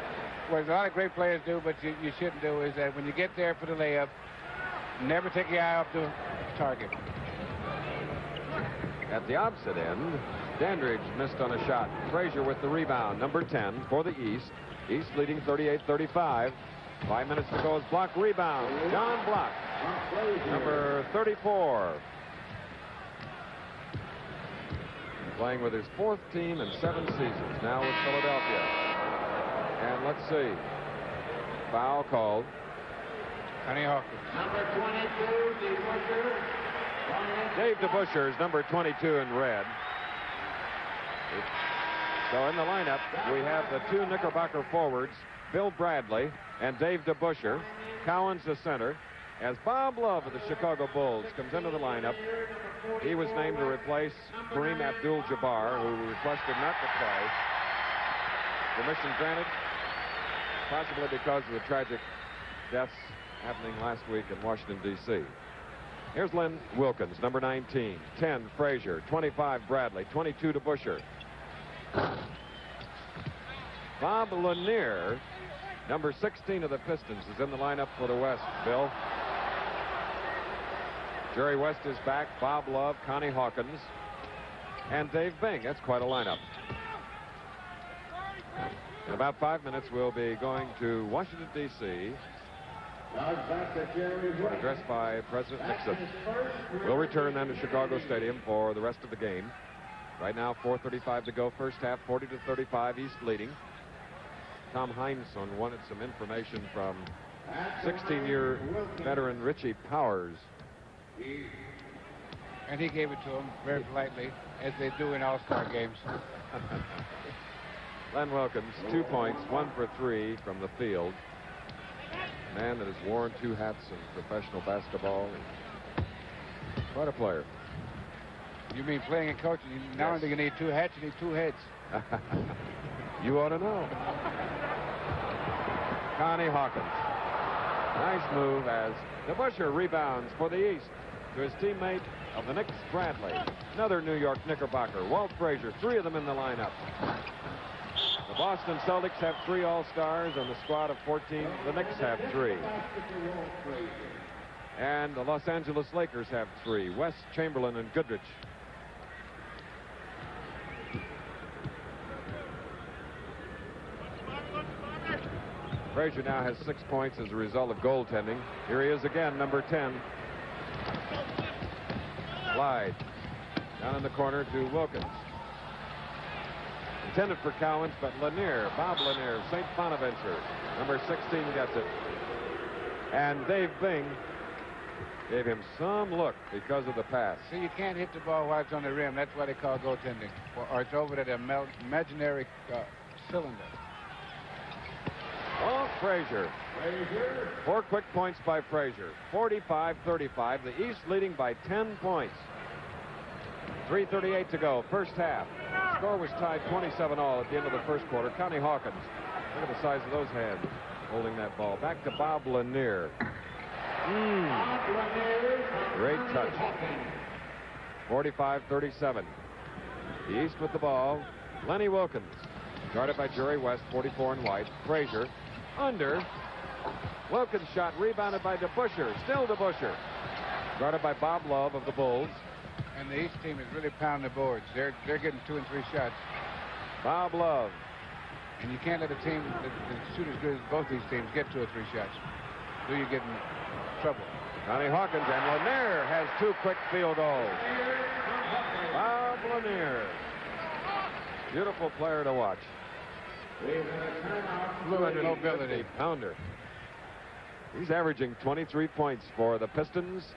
a lot of great players do, but you shouldn't do, is that when you get there for the layup, never take your eye off the target.
At the opposite end, Dandridge missed on a shot. Frazier with the rebound, number 10 for the East. East leading 38-35. 5 minutes to go as Block rebound. John Block, number 34. Playing with his 4th team in 7 seasons, now with Philadelphia. And let's see. Foul called.
Connie Hawkins.
Number 22, DeBusschere.
Dave DeBusschere is number 22 in red. So in the lineup, we have the 2 Knickerbocker forwards, Bill Bradley and Dave DeBusschere. Cowens the center. As Bob Love of the Chicago Bulls comes into the lineup, he was named to replace Kareem Abdul-Jabbar, who requested not to play. Permission granted, possibly because of the tragic deaths happening last week in Washington, D.C. Here's Len Wilkins, number 19. 10, Frazier. 25, Bradley. 22 DeBusschere. Bob Lanier, number 16 of the Pistons, is in the lineup for the West. Bill. Jerry West is back. Bob Love, Connie Hawkins, and Dave Bing. That's quite a lineup. In about 5 minutes, we'll be going to Washington, D.C., addressed by President Nixon. We'll return then to Chicago Stadium for the rest of the game. Right now, 4:35 to go. First half, 40-35, East leading. Tom Heinsohn wanted some information from 16-year veteran Richie Powers.
And he gave it to him very politely, as they do in all-star games.
Len Wilkins, 2 points, 1 for 3 from the field. Man that has worn 2 hats in professional basketball. Quite a player.
You mean playing and coaching? Not only do you need 2 hats, you need 2 heads.
You ought to know. Connie Hawkins. Nice move as DeBusschere rebounds for the East to his teammate of the Knicks, Bradley. Another New York Knickerbocker, Walt Frazier, 3 of them in the lineup. The Boston Celtics have 3 All-Stars on the squad of 14. The Knicks have 3. And the Los Angeles Lakers have 3. West, Chamberlain, and Goodrich. Frazier now has 6 points as a result of goaltending. Here he is again, number 10. Clyde down in the corner to Wilkins. Intended for Cowens, but Lanier, Bob Lanier, St. Bonaventure, number 16 gets it. And Dave Bing gave him some look because of the pass.
See, you can't hit the ball while it's on the rim. That's what they call goaltending. Or it's over that imaginary cylinder.
Oh, Frazier. 4 quick points by Frazier. 45-35. The East leading by 10 points. 3:38 to go. First half. Score was tied 27-all at the end of the first quarter. Connie Hawkins. Look at the size of those hands holding that ball. Back to Bob Lanier. Great touch. 45-37. The East with the ball. Lenny Wilkins. Guarded by Jerry West, 44 and white. Frazier under. Wilkins shot rebounded by DeBusschere. Still DeBusschere. Guarded by Bob Love of the Bulls.
And the East team is really pounding the boards. They're getting 2 and 3 shots.
Bob Love.
And you can't let a team that shoot as good as both these teams get 2 or 3 shots. Do you get in trouble?
Connie Hawkins, and Lanier has 2 quick field goals. Bob Lanier. Beautiful player to watch.
Fluid mobility.
Pounder. He's averaging 23 points for the Pistons.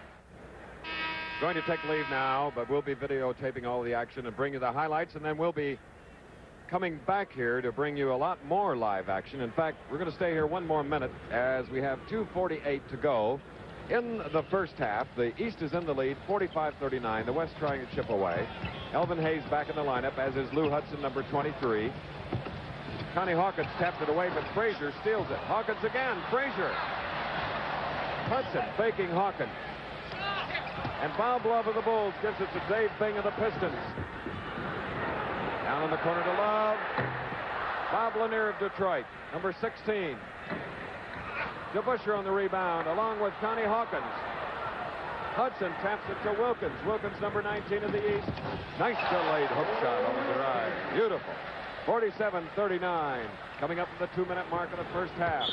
Going to take leave now, but we'll be videotaping all the action and bring you the highlights, and then we'll be coming back here to bring you a lot more live action. In fact, we're going to stay here 1 more minute as we have 2:48 to go in the first half. The East is in the lead, 45-39. The West trying to chip away. Elvin Hayes back in the lineup, as is Lou Hudson, number 23. Connie Hawkins tapped it away, but Frazier steals it. Hawkins again. Frazier. Hudson faking Hawkins. And Bob Love of the Bulls gives it to Dave Bing of the Pistons. Down in the corner to Love. Bob Lanier of Detroit, number 16. DeBusschere on the rebound, along with Connie Hawkins. Hudson taps it to Wilkins. Wilkins, number 19 of the East. Nice delayed hook shot on the drive. Beautiful. 47-39. Coming up to the 2-minute mark of the first half.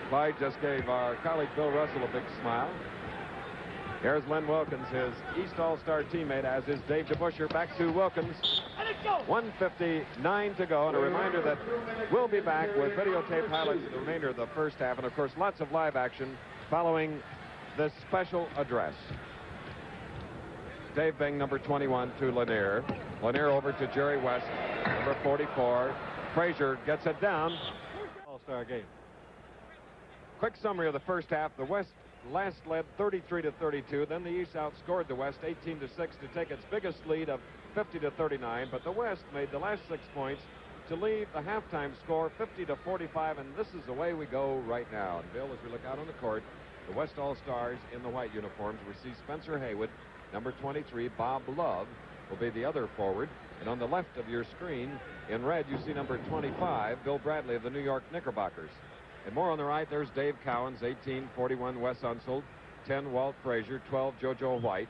Clyde just gave our colleague Bill Russell a big smile. Here's Len Wilkins, his East All-Star teammate, as is Dave DeBusschere. Back to Wilkins. 1:59 to go, and a reminder that we'll be back with videotape highlights of the remainder of the first half, and of course lots of live action following this special address. Dave Bing, number 21, to Lanier. Lanier over to Jerry West, number 44. Frazier gets it down.
All-Star game.
Quick summary of the first half. The West last led 33-32. Then the East outscored the West 18-6 to take its biggest lead of 50-39. But the West made the last 6 points to leave the halftime score 50-45. And this is the way we go right now. And Bill, as we look out on the court, the West All-Stars in the white uniforms. We see Spencer Haywood, number 23. Bob Love will be the other forward. And on the left of your screen, in red, you see number 25, Bill Bradley of the New York Knickerbockers. And more on the right, there's Dave Cowens, 18, 41, Wes Unseld, 10, Walt Frazier, 12, JoJo White.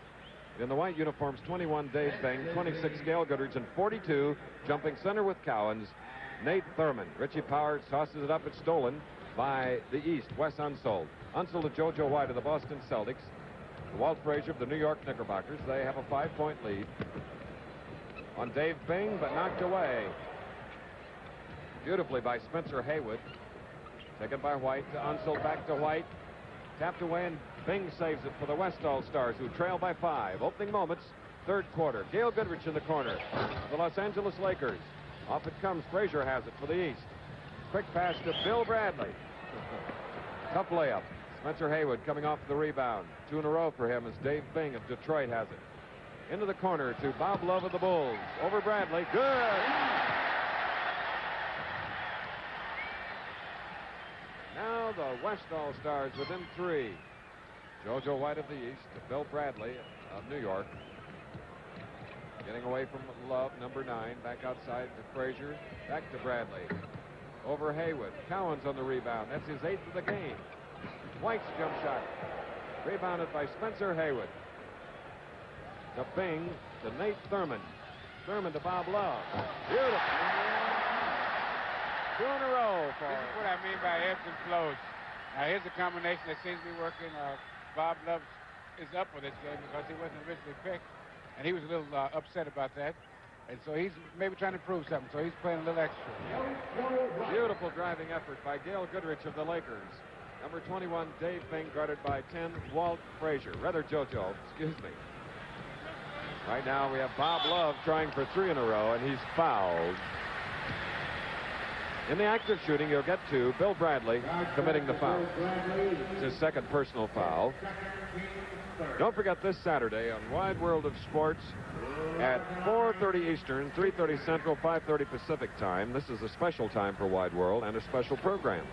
And in the white uniforms, 21, Dave Bing, 26, Gail Goodrich, and 42, jumping center with Cowens, Nate Thurman. Richie Powers tosses it up. It's stolen by the East, Wes Unseld. Unseld to JoJo White of the Boston Celtics. Walt Frazier of the New York Knickerbockers. They have a 5-point lead on Dave Bing, but knocked away beautifully by Spencer Haywood. Taken by White to Unseld, back to White. Tapped away, and Bing saves it for the West All-Stars, who trail by 5. Opening moments, third quarter. Gail Goodrich in the corner. The Los Angeles Lakers. Off it comes. Frazier has it for the East. Quick pass to Bill Bradley. Tough layup. Spencer Haywood coming off the rebound. 2 in a row for him as Dave Bing of Detroit has it. Into the corner to Bob Love of the Bulls. Over Bradley. Good! Now the West All-Stars within 3. JoJo White of the East to Bill Bradley of New York. Getting away from Love, number 9. Back outside to Frazier. Back to Bradley. Over Haywood. Cowens on the rebound. That's his 8th of the game. White's jump shot. Rebounded by Spencer Haywood. To Bing to Nate Thurman. Thurman to Bob Love. Beautiful. 2 in a row for...
This is what I mean by ebbs and flows. Now, here's a combination that seems to be working. Bob Love is up for this game because he wasn't originally picked, and he was a little upset about that. And so he's maybe trying to prove something, so he's playing a little extra.
Beautiful driving effort by Gail Goodrich of the Lakers. Number 21, Dave Bing, guarded by 10, Walt Frazier. Rather, JoJo, excuse me. Right now we have Bob Love trying for 3 in a row, and he's fouled. In the act of shooting, you'll get to Bill Bradley committing the foul. It's his second personal foul. Don't forget this Saturday on Wide World of Sports at 4:30 Eastern, 3:30 Central, 5:30 Pacific time. This is a special time for Wide World and a special program.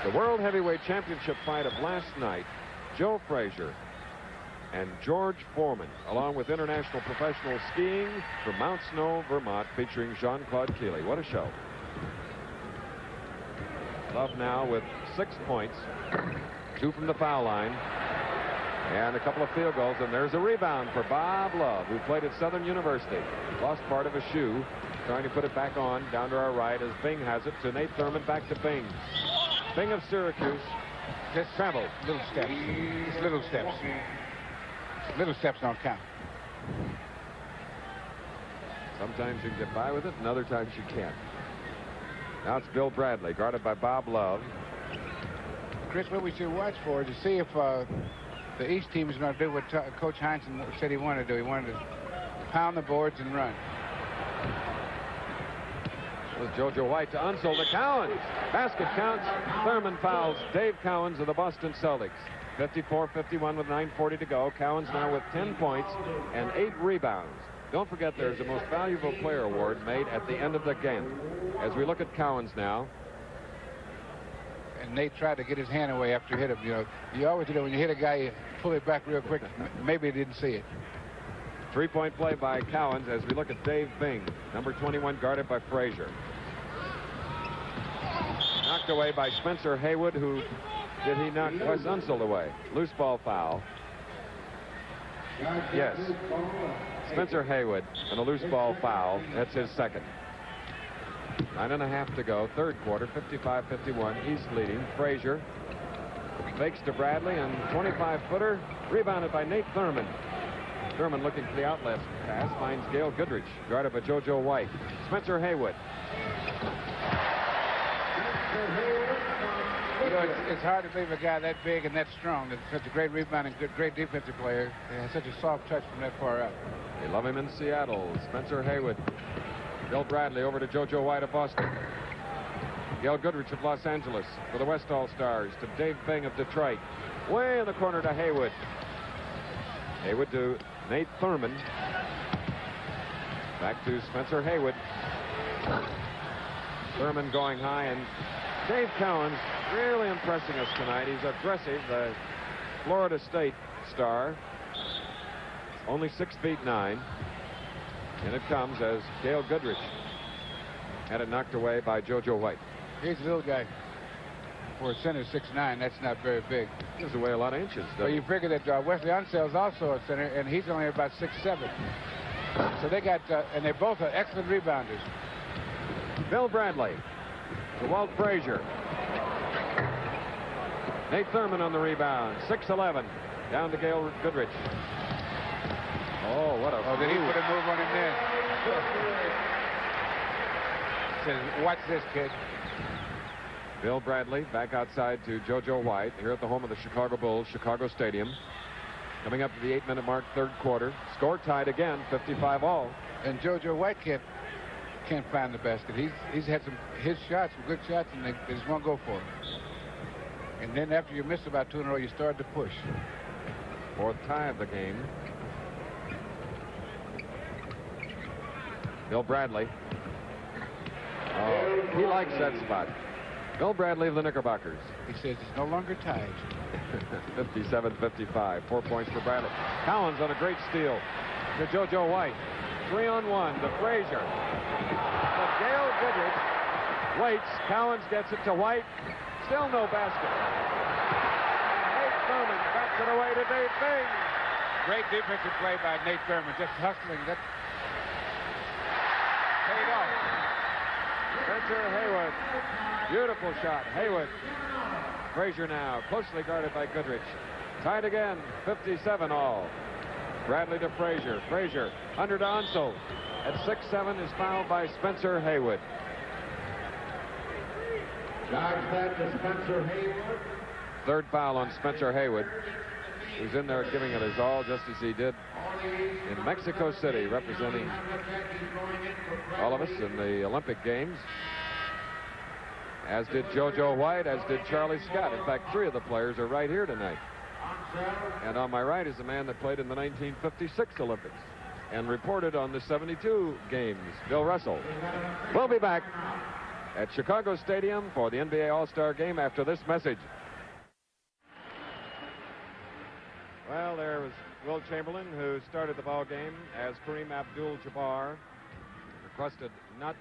The World Heavyweight Championship fight of last night, Joe Frazier and George Foreman, along with international professional skiing from Mount Snow, Vermont, featuring Jean-Claude Keely. What a show. Love now with 6 points, 2 from the foul line, and a couple of field goals, and there's a rebound for Bob Love, who played at Southern University. Lost part of a shoe, trying to put it back on, down to our right as Bing has it to Nate Thurman, back to Bing. Bing of Syracuse,
Just
travel.
Little steps. Just little steps. Little steps don't count.
Sometimes you can get by with it, and other times you can't. Now it's Bill Bradley, guarded by Bob Love.
Chris, what we should watch for is to see if the East team is going to do what Coach Heinsohn said he wanted to do. He wanted to pound the boards and run.
With JoJo White to Unseld to Cowens. Basket counts. Thurman fouls Dave Cowens of the Boston Celtics. 54-51 with 9:40 to go. Cowens now with 10 points and 8 rebounds. Don't forget there's a Most Valuable Player award made at the end of the game. As we look at Cowens now.
And Nate tried to get his hand away after he hit him. You know, you always do that when you hit a guy, you pull it back real quick. Maybe he didn't see it.
3-point play by Cowens as we look at Dave Bing, number 21, guarded by Frazier. Knocked away by Spencer Haywood, who did he knock Wes Unseld away? Loose ball foul. Yes. Spencer Haywood and a loose ball foul. That's his second. 9.5 to go, third quarter, 55-51. East leading. Frazier fakes to Bradley, and 25-footer rebounded by Nate Thurman. Thurman looking for the outlet pass, finds Gail Goodrich, guarded by JoJo White. Spencer Haywood.
You know, it's hard to believe a guy that big and that strong, that's such a great rebounding, great defensive player, and has such a soft touch from that far out.
They love him in Seattle. Spencer Haywood. Bill Bradley over to JoJo White of Boston. Gail Goodrich of Los Angeles for the West All-Stars to Dave Bing of Detroit. Way in the corner to Haywood. Haywood to Nate Thurman. Back to Spencer Haywood. Thurman going high, and Dave Cowens really impressing us tonight. He's aggressive, the Florida State star. Only 6'9". And it comes as Gail Goodrich had it knocked away by JoJo White.
He's a little guy. For a center, 6'9", that's not very big.
He doesn't weigh a lot of inches, does
Well,
he?
you figure that Wesley Unseld's also a center, and he's only about 6'7". So they got, and they both are excellent rebounders.
Bill Bradley to Walt Frazier. Nate Thurman on the rebound. 6'11". Down to Gail Goodrich. Oh, what a
Oh, did he put a move on him there? Says, watch this, kid.
Bill Bradley back outside to JoJo White here at the home of the Chicago Bulls, Chicago Stadium. Coming up to the 8-minute mark, third quarter. Score tied again, 55 all.
And JoJo White can't find the basket. He's had his shots, some good shots, and they just won't go for it. And then after you miss about 2 in a row, you start to push.
Fourth tie of the game. Bill Bradley. Oh, he likes that spot. Bill Bradley of the Knickerbockers.
He says it's no longer tied.
57-55. 4 points for Bradley. Cowens on a great steal to JoJo White. 3-on-1 to Frazier. But Gail Goodrich waits. Cowens gets it to White. Still no basket. Nate Thurman backs it away to Dave Bing.
Great defensive play by Nate Thurman, just hustling. That paid off.
Spencer Haywood. Beautiful shot. Haywood. Frazier now closely guarded by Goodrich. Tied again, 57 all. Bradley to Frazier. Frazier under to Ansel. At 6-7 is fouled by Spencer Haywood.
Charge that to Spencer Haywood.
Third foul on Spencer Haywood, who's in there giving it his all, just as he did in Mexico City, representing all of us in the Olympic Games. As did JoJo White, as did Charlie Scott. In fact, 3 of the players are right here tonight. And on my right is the man that played in the 1956 Olympics and reported on the 72 games, Bill Russell. We'll be back at Chicago Stadium for the NBA All-Star Game after this message. Well, there was Will Chamberlain, who started the ball game as Kareem Abdul-Jabbar requested not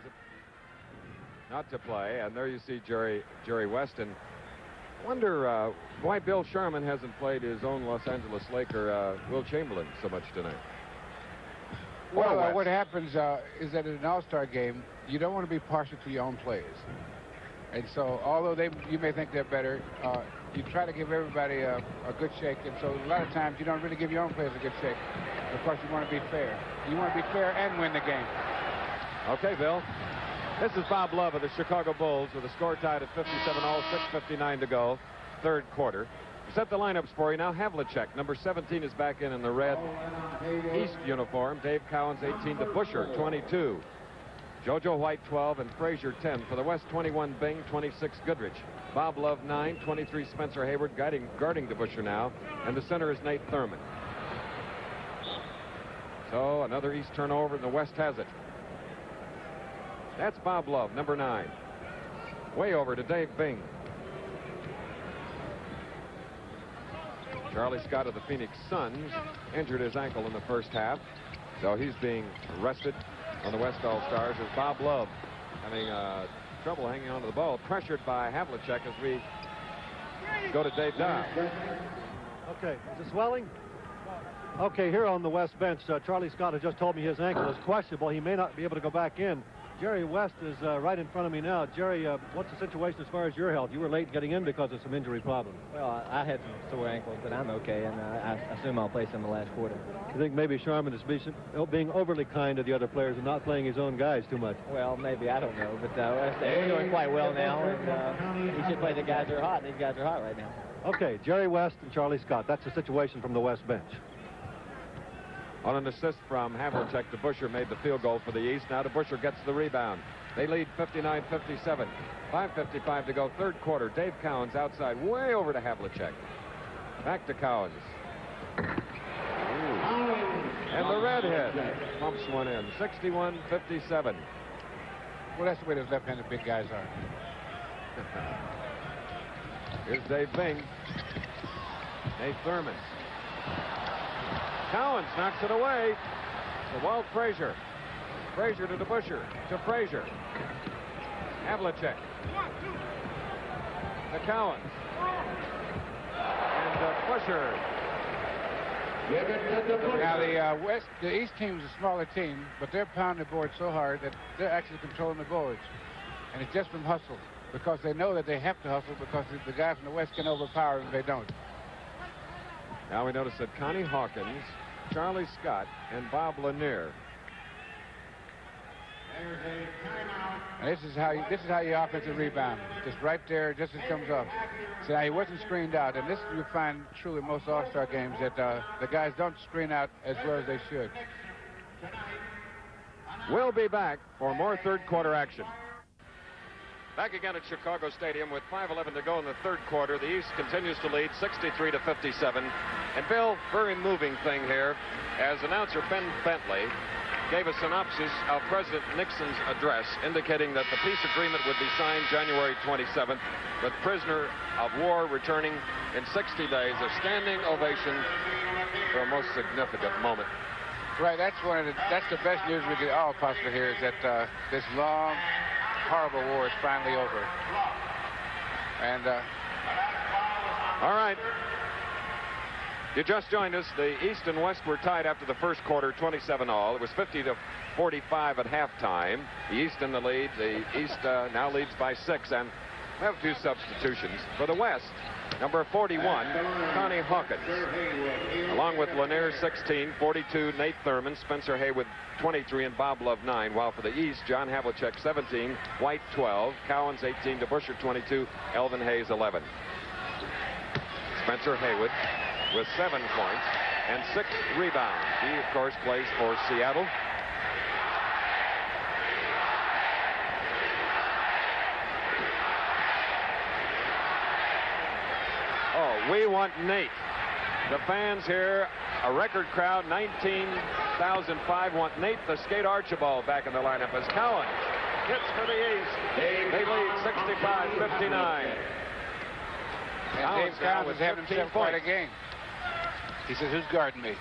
to play, and there you see Jerry West. And I wonder why Bill Sharman hasn't played his own Los Angeles Laker, Will Chamberlain, so much tonight.
Well, what happens is that in an all-star game, you don't want to be partial to your own players. And so, although you may think they're better, you try to give everybody a good shake. And so, a lot of times, you don't really give your own players a good shake because you want to be fair. You want to be fair and win the game.
Okay, Bill. This is Bob Love of the Chicago Bulls with a score tied at 57 all, 6:59 to go, third quarter. Set the lineups for you now. Havlicek, number 17, is back in the red East uniform. Dave Cowens, 18, to Busher, 22. JoJo White, 12, and Frazier, 10. For the West, 21, Bing, 26, Goodrich. Bob Love, 9, 23, Spencer Hayward, guarding DeBuscher now. And the center is Nate Thurman. So another East turnover, and the West has it. That's Bob Love, number 9. Way over to Dave Bing. Charlie Scott of the Phoenix Suns injured his ankle in the first half, so he's being rested on the West All-Stars. As Bob Love having trouble hanging onto the ball, pressured by Havlicek as we go to Dave Dow.
Okay, is it swelling? Okay, here on the West bench, Charlie Scott has just told me his ankle is questionable. He may not be able to go back in. Jerry West is right in front of me now. Jerry, what's the situation as far as your health? You were late getting in because of some injury problems.
Well, I had some sore ankles, but I'm okay, and I assume I'll play some the last quarter.
You think maybe Sharman is being overly kind to the other players and not playing his own guys too much?
Well, maybe, I don't know, but we're doing quite well now, and we should play the guys that are hot, and these guys are hot right now.
Okay, Jerry West and Charlie Scott. That's the situation from the West bench.
On an assist from Havlicek, DeBuscher made the field goal for the East. Now DeBuscher gets the rebound. They lead 59-57. 5:55 to go, third quarter. Dave Cowens outside, way over to Havlicek. Back to Cowens. And the redhead pumps one in. 61-57.
Well, that's the way those left-handed big guys are.
Here's Dave Bing. Nate Thurman. Cowens knocks it away to Walt Frazier. Frazier to DeBuscher. To Frazier. Havlicek. To Cowens. And DeBuscher.
Now, the East team is a smaller team, but they're pounding the board so hard that they're actually controlling the boards. And it's just from hustle, because they know that they have to hustle because the guys from the West can overpower them if they don't.
Now we notice that Connie Hawkins, Charlie Scott, and Bob Lanier
And this is how you offensive rebound. Just right there, just as it comes up. So now he wasn't screened out, and this you find truly most All-Star games that the guys don't screen out as well as they should.
We'll be back for more third quarter action. Back again at Chicago Stadium with 5:11 to go in the third quarter. The East continues to lead 63-57. And Bill, very moving thing here, as announcer Ben Bentley gave a synopsis of President Nixon's address, indicating that the peace agreement would be signed January 27th, with prisoner of war returning in 60 days. A standing ovation for a most significant moment.
Right, that's the best news we could all possibly hear, is that this long, horrible war is finally over. And
all right. You just joined us. The East and West were tied after the first quarter, 27-all. It was 50-45 at halftime. The East in the lead. The East now leads by 6, and we have 2 substitutions. For the West, number 41, Connie Hawkins, along with Lanier, 16, 42, Nate Thurman, Spencer Haywood, 23, and Bob Love, 9. While for the East, John Havlicek, 17, White, 12, Cowens, 18, DeBusschere, 22, Elvin Hayes, 11. Spencer Haywood with 7 points and 6 rebounds. He, of course, plays for Seattle. Oh, we want Nate. The fans here, a record crowd, 19,005, want Nate the Skate Archibald back in the lineup as Cowan hits for the East. They lead 65-59.
And Dave Cowens is having himself quite a game. He says, who's guarding me?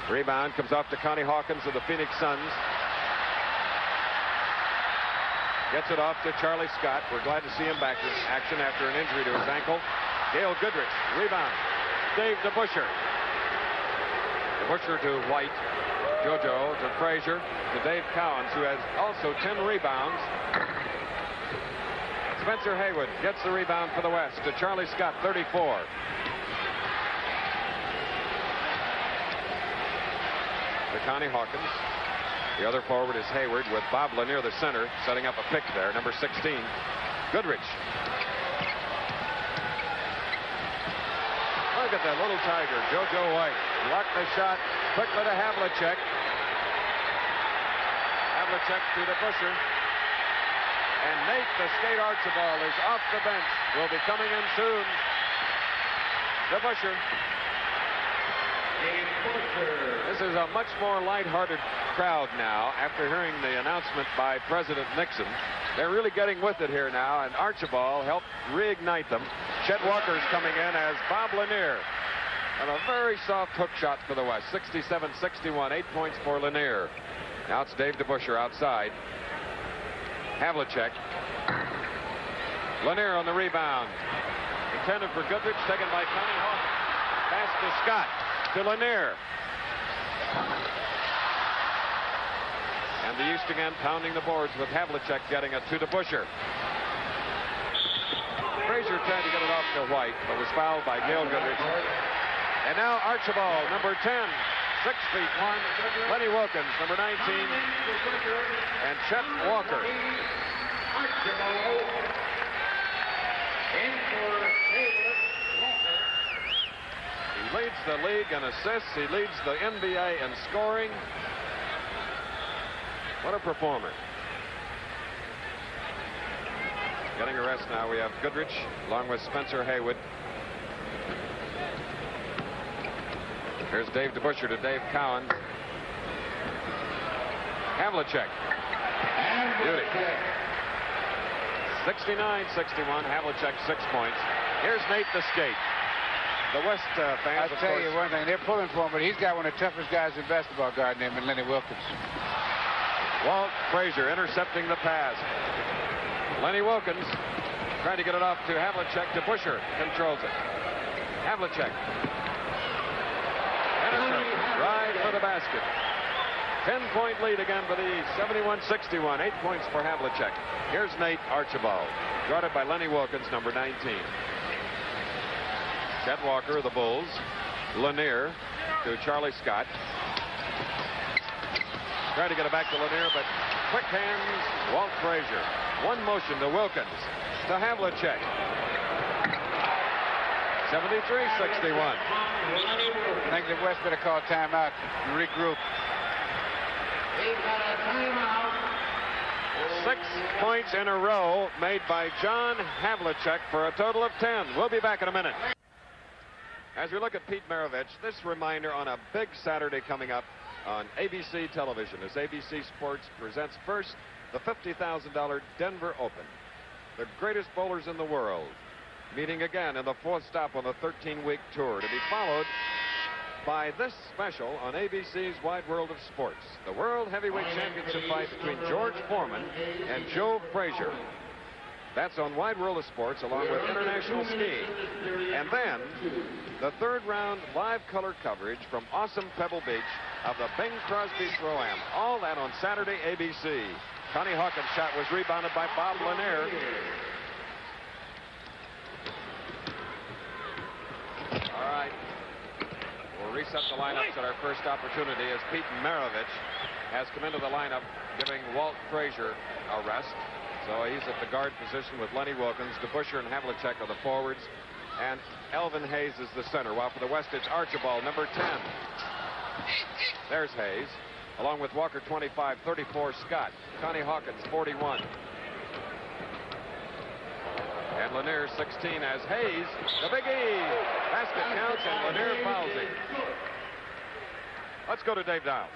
Rebound comes off to Connie Hawkins of the Phoenix Suns. Gets it off to Charlie Scott. We're glad to see him back in action after an injury to his ankle. Gail Goodrich, rebound. Dave DeBusschere. DeBusschere to White. JoJo to Frazier. To Dave Cowens, who has also 10 rebounds. Spencer Haywood gets the rebound for the West to Charlie Scott, 34. To Connie Hawkins. The other forward is Hayward with Bob Lanier, the center, setting up a pick there, number 16. Goodrich. Look at that little tiger, JoJo White. Blocked the shot quickly to Havlicek. Havlicek to DeBusschere. And Nate the Skate Archibald is off the bench. Will be coming in soon. DeBusschere. This is a much more lighthearted crowd now after hearing the announcement by President Nixon. They're really getting with it here now, and Archibald helped reignite them. Chet Walker's coming in as Bob Lanier. And a very soft hook shot for the West. 67-61, 8 points for Lanier. Now it's Dave DeBusschere outside. Havlicek. Lanier on the rebound. Intended for Goodrich, taken by Connie Hawkins. Pass to Scott. To Lanier. And the East again pounding the boards with Havlicek getting it to DeBusschere. Frazier tried to get it off to White, but was fouled by Gail Goodrich. And now Archibald, number 10, 6'1", Lenny Wilkins, number 19, and Chet Walker. He leads the league in assists. He leads the NBA in scoring. What a performer. Getting a rest now. We have Goodrich along with Spencer Haywood. Here's Dave DeBusschere to Dave Cowens. Havlicek. Beauty. 69-61. Havlicek 6 points. Here's Nate the Skate. The West fans,
I'll tell you one thing. They're pulling for him, but he's got one of the toughest guys in basketball guard named Lenny Wilkins.
Walt Frazier intercepting the pass. Lenny Wilkins trying to get it off to Havlicek. DeBusschere controls it. Havlicek. Anderson right for the basket. 10-point lead again for the East. 71-61. 8 points for Havlicek. Here's Nate Archibald. Guarded by Lenny Wilkins, number 19. Chet Walker of the Bulls. Lanier to Charlie Scott. Trying to get it back to Lanier, but quick hands, Walt Frazier. One motion to Wilkins, to Havlicek. 73-61.
I think the West better call timeout and regroup.
6 points in a row made by John Havlicek for a total of 10. We'll be back in a minute. As we look at Pete Maravich, this reminder on a big Saturday coming up on ABC television as ABC Sports presents first the $50,000 Denver Open. The greatest bowlers in the world meeting again in the 4th stop on the 13-week tour, to be followed by this special on ABC's Wide World of Sports, the World Heavyweight Championship fight between George Foreman and Joe Frazier. That's on Wide World of Sports along with international skiing. And then the 3rd round live color coverage from awesome Pebble Beach of the Bing Crosby Pro-Am. All that on Saturday, ABC. Connie Hawkins' shot was rebounded by Bob Lanier. All right. We'll reset the lineups at our first opportunity as Pete Maravich has come into the lineup, giving Walt Frazier a rest. So he's at the guard position with Lenny Wilkins. DeBusschere and Havlicek are the forwards. And Elvin Hayes is the center. While for the West, it's Archibald, number 10. There's Hayes, along with Walker, 25, 34, Scott. Connie Hawkins, 41. And Lanier, 16, as Hayes, the Big E. Basket counts, and Lanier fouls him. Let's go to Dave Dowd.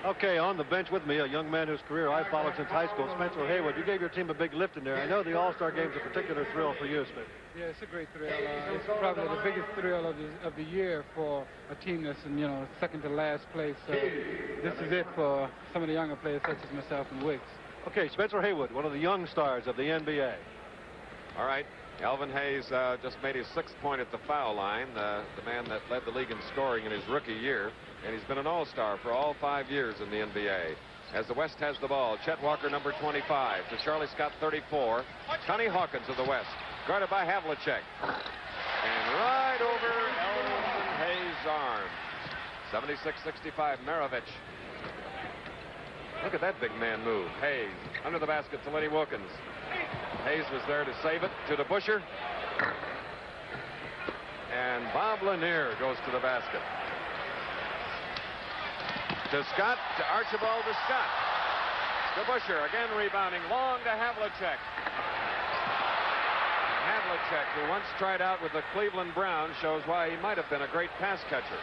Okay, on the bench with me, a young man whose career I followed since high school, Spencer Haywood. You gave your team a big lift in there. I know the All-Star Game's a particular thrill for you, Spencer.
Yeah, it's a great thrill. It's probably the biggest thrill of the year for a team that's in, second to last place. So this is it for some of the younger players such as myself and Wicks.
Okay, Spencer Haywood, one of the young stars of the NBA.
All right. Elvin Hayes just made his 6th point at the foul line, the man that led the league in scoring in his rookie year, and he's been an all-star for all 5 years in the NBA. As the West has the ball, Chet Walker, number 25, to Charlie Scott, 34. Connie Hawkins of the West, guarded by Havlicek. And right over Elvin Hayes' arms. 76-65, Maravich. Look at that big man move. Hayes under the basket to Lenny Wilkins. Hayes was there to save it to DeBusschere. And Bob Lanier goes to the basket. To Scott, to Archibald, to Scott. DeBusschere again rebounding long to Havlicek. Havlicek, who once tried out with the Cleveland Browns, shows why he might have been a great pass catcher.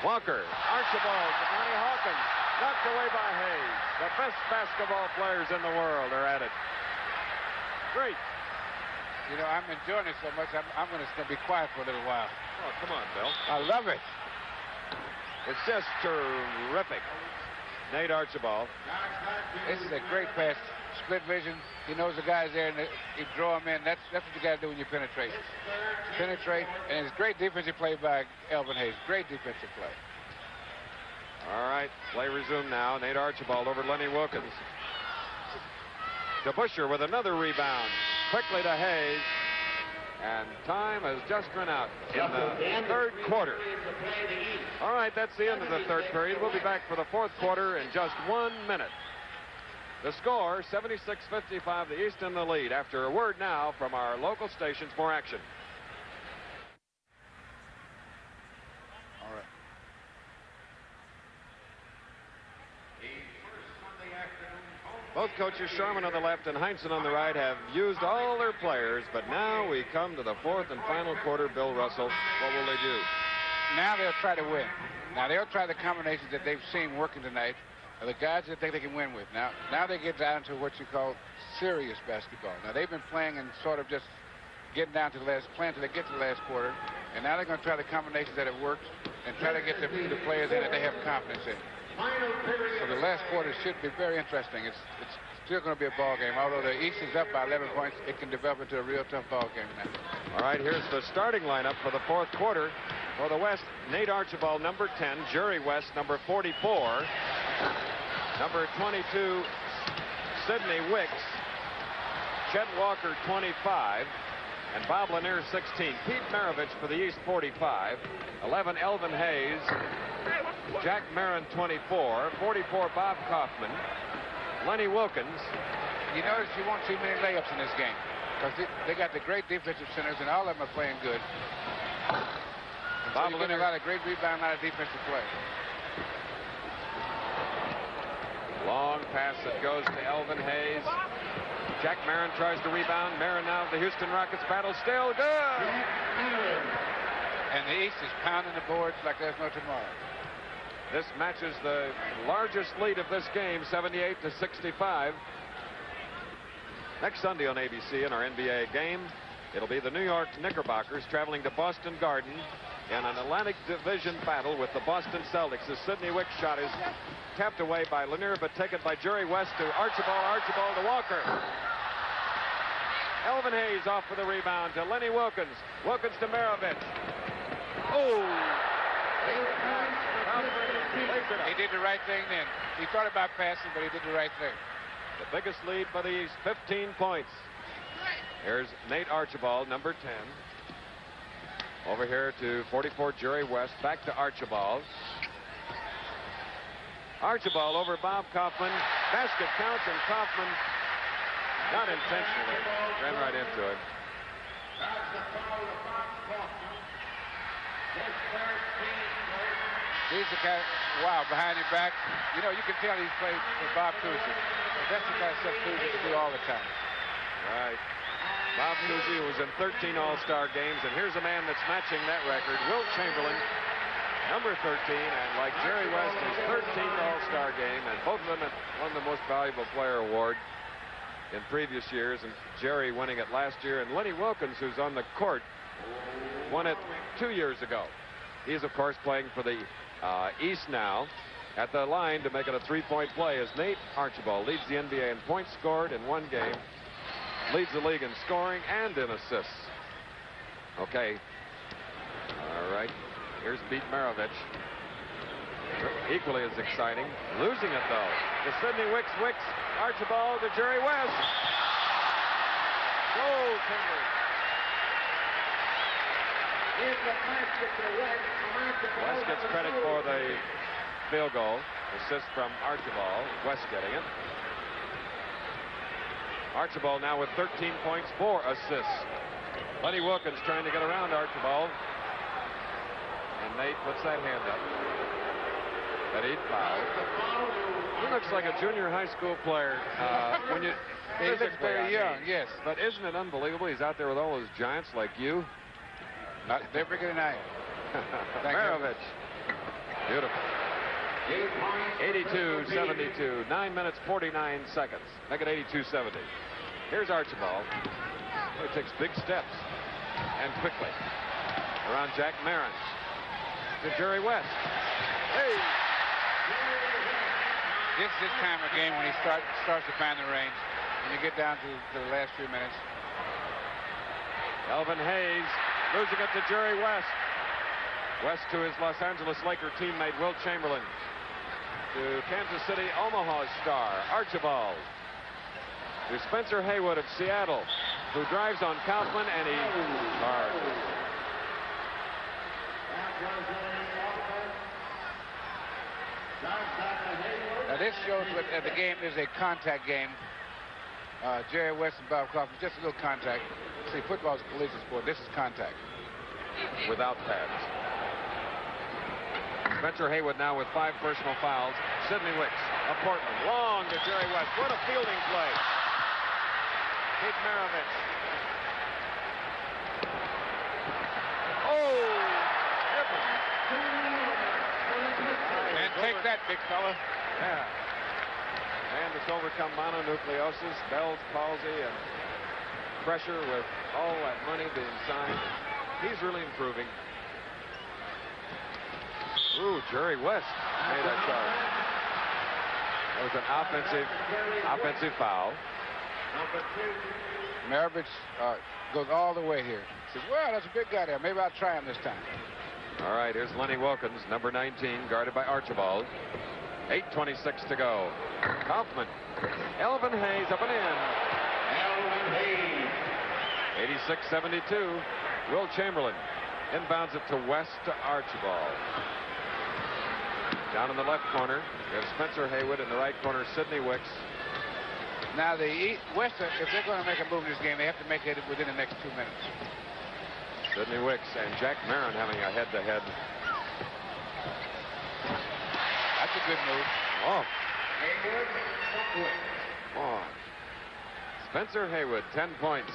Walker, Archibald to Connie Hawkins. Knocked away by Hayes. The best basketball players in the world are at it. Great.
I'm enjoying it so much, I'm going to be quiet for a little while.
Oh, come on, Bill.
I love it.
It's just terrific. Nate Archibald.
This is a great pass. Split vision. He knows the guy's there, and you draw him in. That's what you got to do when you penetrate. Penetrate, and it's great defensive play by Elvin Hayes. Great defensive play.
All right, play resumed now. Nate Archibald over Lenny Wilkins. DeBusschere with another rebound. Quickly to Hayes. And time has just run out in the 3rd quarter. All right, that's the end of the 3rd period. We'll be back for the 4th quarter in just 1 minute. The score, 76-55, the East in the lead. After a word now from our local stations, more action.
All right.
Both coaches, Sharman on the left and Heinsohn on the right, have used all their players, but now we come to the 4th and final quarter. Bill Russell, what will they do?
Now they'll try to win. Now they'll try the combinations that they've seen working tonight, are the guys that they can win with. Now they get down to what you call serious basketball. Now they've been playing and sort of just getting down to the last, playing till they get to the last quarter, and now they're going to try the combinations that have worked and try to get the players in that they have confidence in. So the last quarter should be very interesting. It's still going to be a ball game. Although the East is up by 11 points, it can develop into a real tough ball game now.
All right, here's the starting lineup for the 4th quarter. For the West, Nate Archibald, number 10. Jerry West, number 44. Number 22, Sidney Wicks. Chet Walker, 25. and Bob Lanier 16. Pete Maravich for the East 45. 11 Elvin Hayes. Jack Marin 24. 44 Bob Kaufman. Lenny Wilkens.
You notice you won't see many layups in this game because they got the great defensive centers and all of them are playing good. So you're getting a lot of great rebound, a lot of defensive play.
Long pass that goes to Elvin Hayes. Jack Marin tries to rebound. Marin now the Houston Rockets battle still good.
And the East is pounding the boards like there's no tomorrow.
This matches the largest lead of this game, 78-65. Next Sunday on ABC in our NBA game, it'll be the New York Knickerbockers traveling to Boston Garden in an Atlantic Division battle with the Boston Celtics. The Sidney Wicks shot is tapped away by Lanier, but taken by Jerry West to Archibald. Archibald to Walker. Elvin Hayes off for the rebound to Lenny Wilkens. Wilkens to Maravich. Oh!
He did the right thing then. He thought about passing, but he did the right thing.
The biggest lead for the East, 15 points. Here's Nate Archibald, number 10. Over here to 44, Jerry West. Back to Archibald. Archibald over Bob Kaufman. Basket counts, and Kaufman, not intentionally, ran right into it.
He's the guy, wow, behind his back. You know, you can tell he's played for Bob Cousy. That's the kind of stuff Cousy can do all the time.
Right. Bob Cousy was in 13 All-Star games, and here's a man that's matching that record, Wilt Chamberlain, number 13, and like Jerry West, his 13th All-Star game, and both of them have won the Most Valuable Player award in previous years, and Jerry winning it last year, and Lenny Wilkens, who's on the court, won it 2 years ago. He's, of course, playing for the East now. At the line to make it a three-point play is Nate Archibald. Leads the NBA in points scored in one game. Leads the league in scoring and in assists. Okay. All right. Here's Pete Maravich. Equally as exciting. Losing it, though. To Sidney Wicks. Archibald to Jerry West. Goal, Timbers. West gets credit for the field goal. Assist from Archibald. West getting it. Archibald now with 13 points, 4 assists. Lenny Wilkens trying to get around Archibald. And Nate puts that hand up. That 8 foul. He looks like a junior high school player.
He looks very young, yes.
But isn't it unbelievable? He's out there with all those giants like you.
They're bigger than I am.
Maravich. Beautiful. 82-72. 9 minutes, 49 seconds. Make it 82-70. Here's Archibald. He takes big steps. And quickly. Around Jack Marin. To Jerry West. Hey!
This time of game when he starts to find the range. When you get down to the last few minutes.
Elvin Hayes losing it to Jerry West. West to his Los Angeles Laker teammate Wilt Chamberlain. To Kansas City Omaha star Archibald. To Spencer Haywood of Seattle, who drives on Kaufman, and he charges.
Now this shows that the game is a contact game. Jerry West and Bob Kaufman, just a little contact. See, football is a collision sport. This is contact.
Without pads. Spencer Haywood now with 5 personal fouls. Sidney Wicks of Portland. Long to Jerry West. What a fielding play. Pete Maravich. Oh!
And take that, big fella.
Yeah. Man that's overcome mononucleosis, Bell's palsy, and pressure with all that money being signed. He's really improving. Ooh, Jerry West made that charge. That was an offensive foul.
Maravich goes all the way here. Says, well, that's a big guy there. Maybe I'll try him this time.
All right, here's Lenny Wilkens, number 19, guarded by Archibald. 8:26 to go. Kaufman. Elvin Hayes up and in. 86-72. Will Chamberlain inbounds it to West to Archibald. Down in the left corner, we have Spencer Haywood. In the right corner, Sidney Wicks.
Now, the West, if they're going to make a move in this game, they have to make it within the next 2 minutes.
Sidney Wicks and Jack Marin having a head-to-head.
That's a good move.
Oh. Oh. Spencer Haywood, 10 points.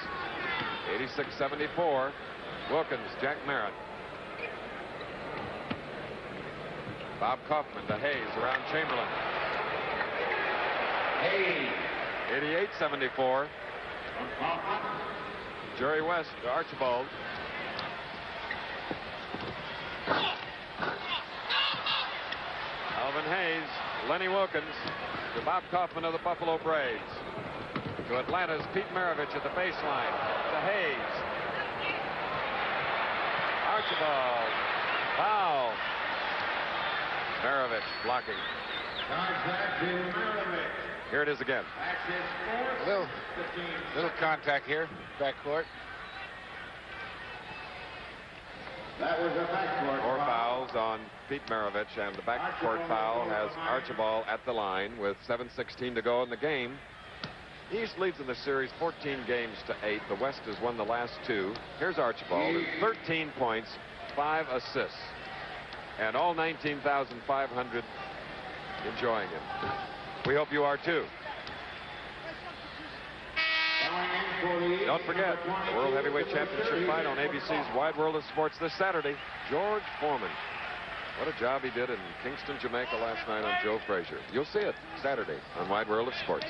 86-74. Wilkins, Jack Marin. Bob Kaufman to Hayes around Chamberlain. 88-74. Jerry West to Archibald. Alvin Hayes, Lenny Wilkins to Bob Kaufman of the Buffalo Braves. To Atlanta's Pete Maravich at the baseline. To Hayes. Archibald. Foul. Maravich blocking. Here it is again.
Little contact here, backcourt.
That was a backcourt.
4 fouls on Pete Maravich, and the backcourt foul has Archibald at the line with 7:16 to go in the game. East leads in the series 14 games to 8. The West has won the last 2. Here's Archibald with 13 points, 5 assists, and all 19,500 enjoying it. We hope you are too. Don't forget, the World Heavyweight Championship fight on ABC's Wide World of Sports this Saturday. George Foreman. What a job he did in Kingston, Jamaica last night on Joe Frazier. You'll see it Saturday on Wide World of Sports.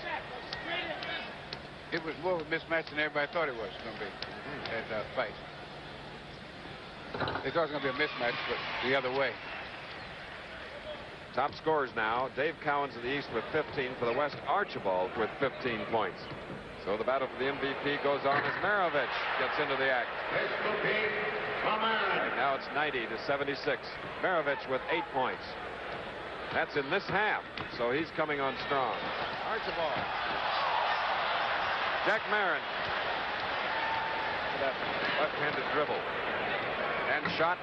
It was more of a mismatch than everybody thought it was going to be at fight. They thought it was going to be a mismatch, but the other way.
Top scorers now. Dave Cowens of the East with 15. For the West, Archibald with 15 points. So the battle for the MVP goes on as Maravich gets into the act. Right now it's 90-76. Maravich with 8 points. That's in this half, so he's coming on strong. Archibald. Jack Marin. That left-handed dribble. And shot.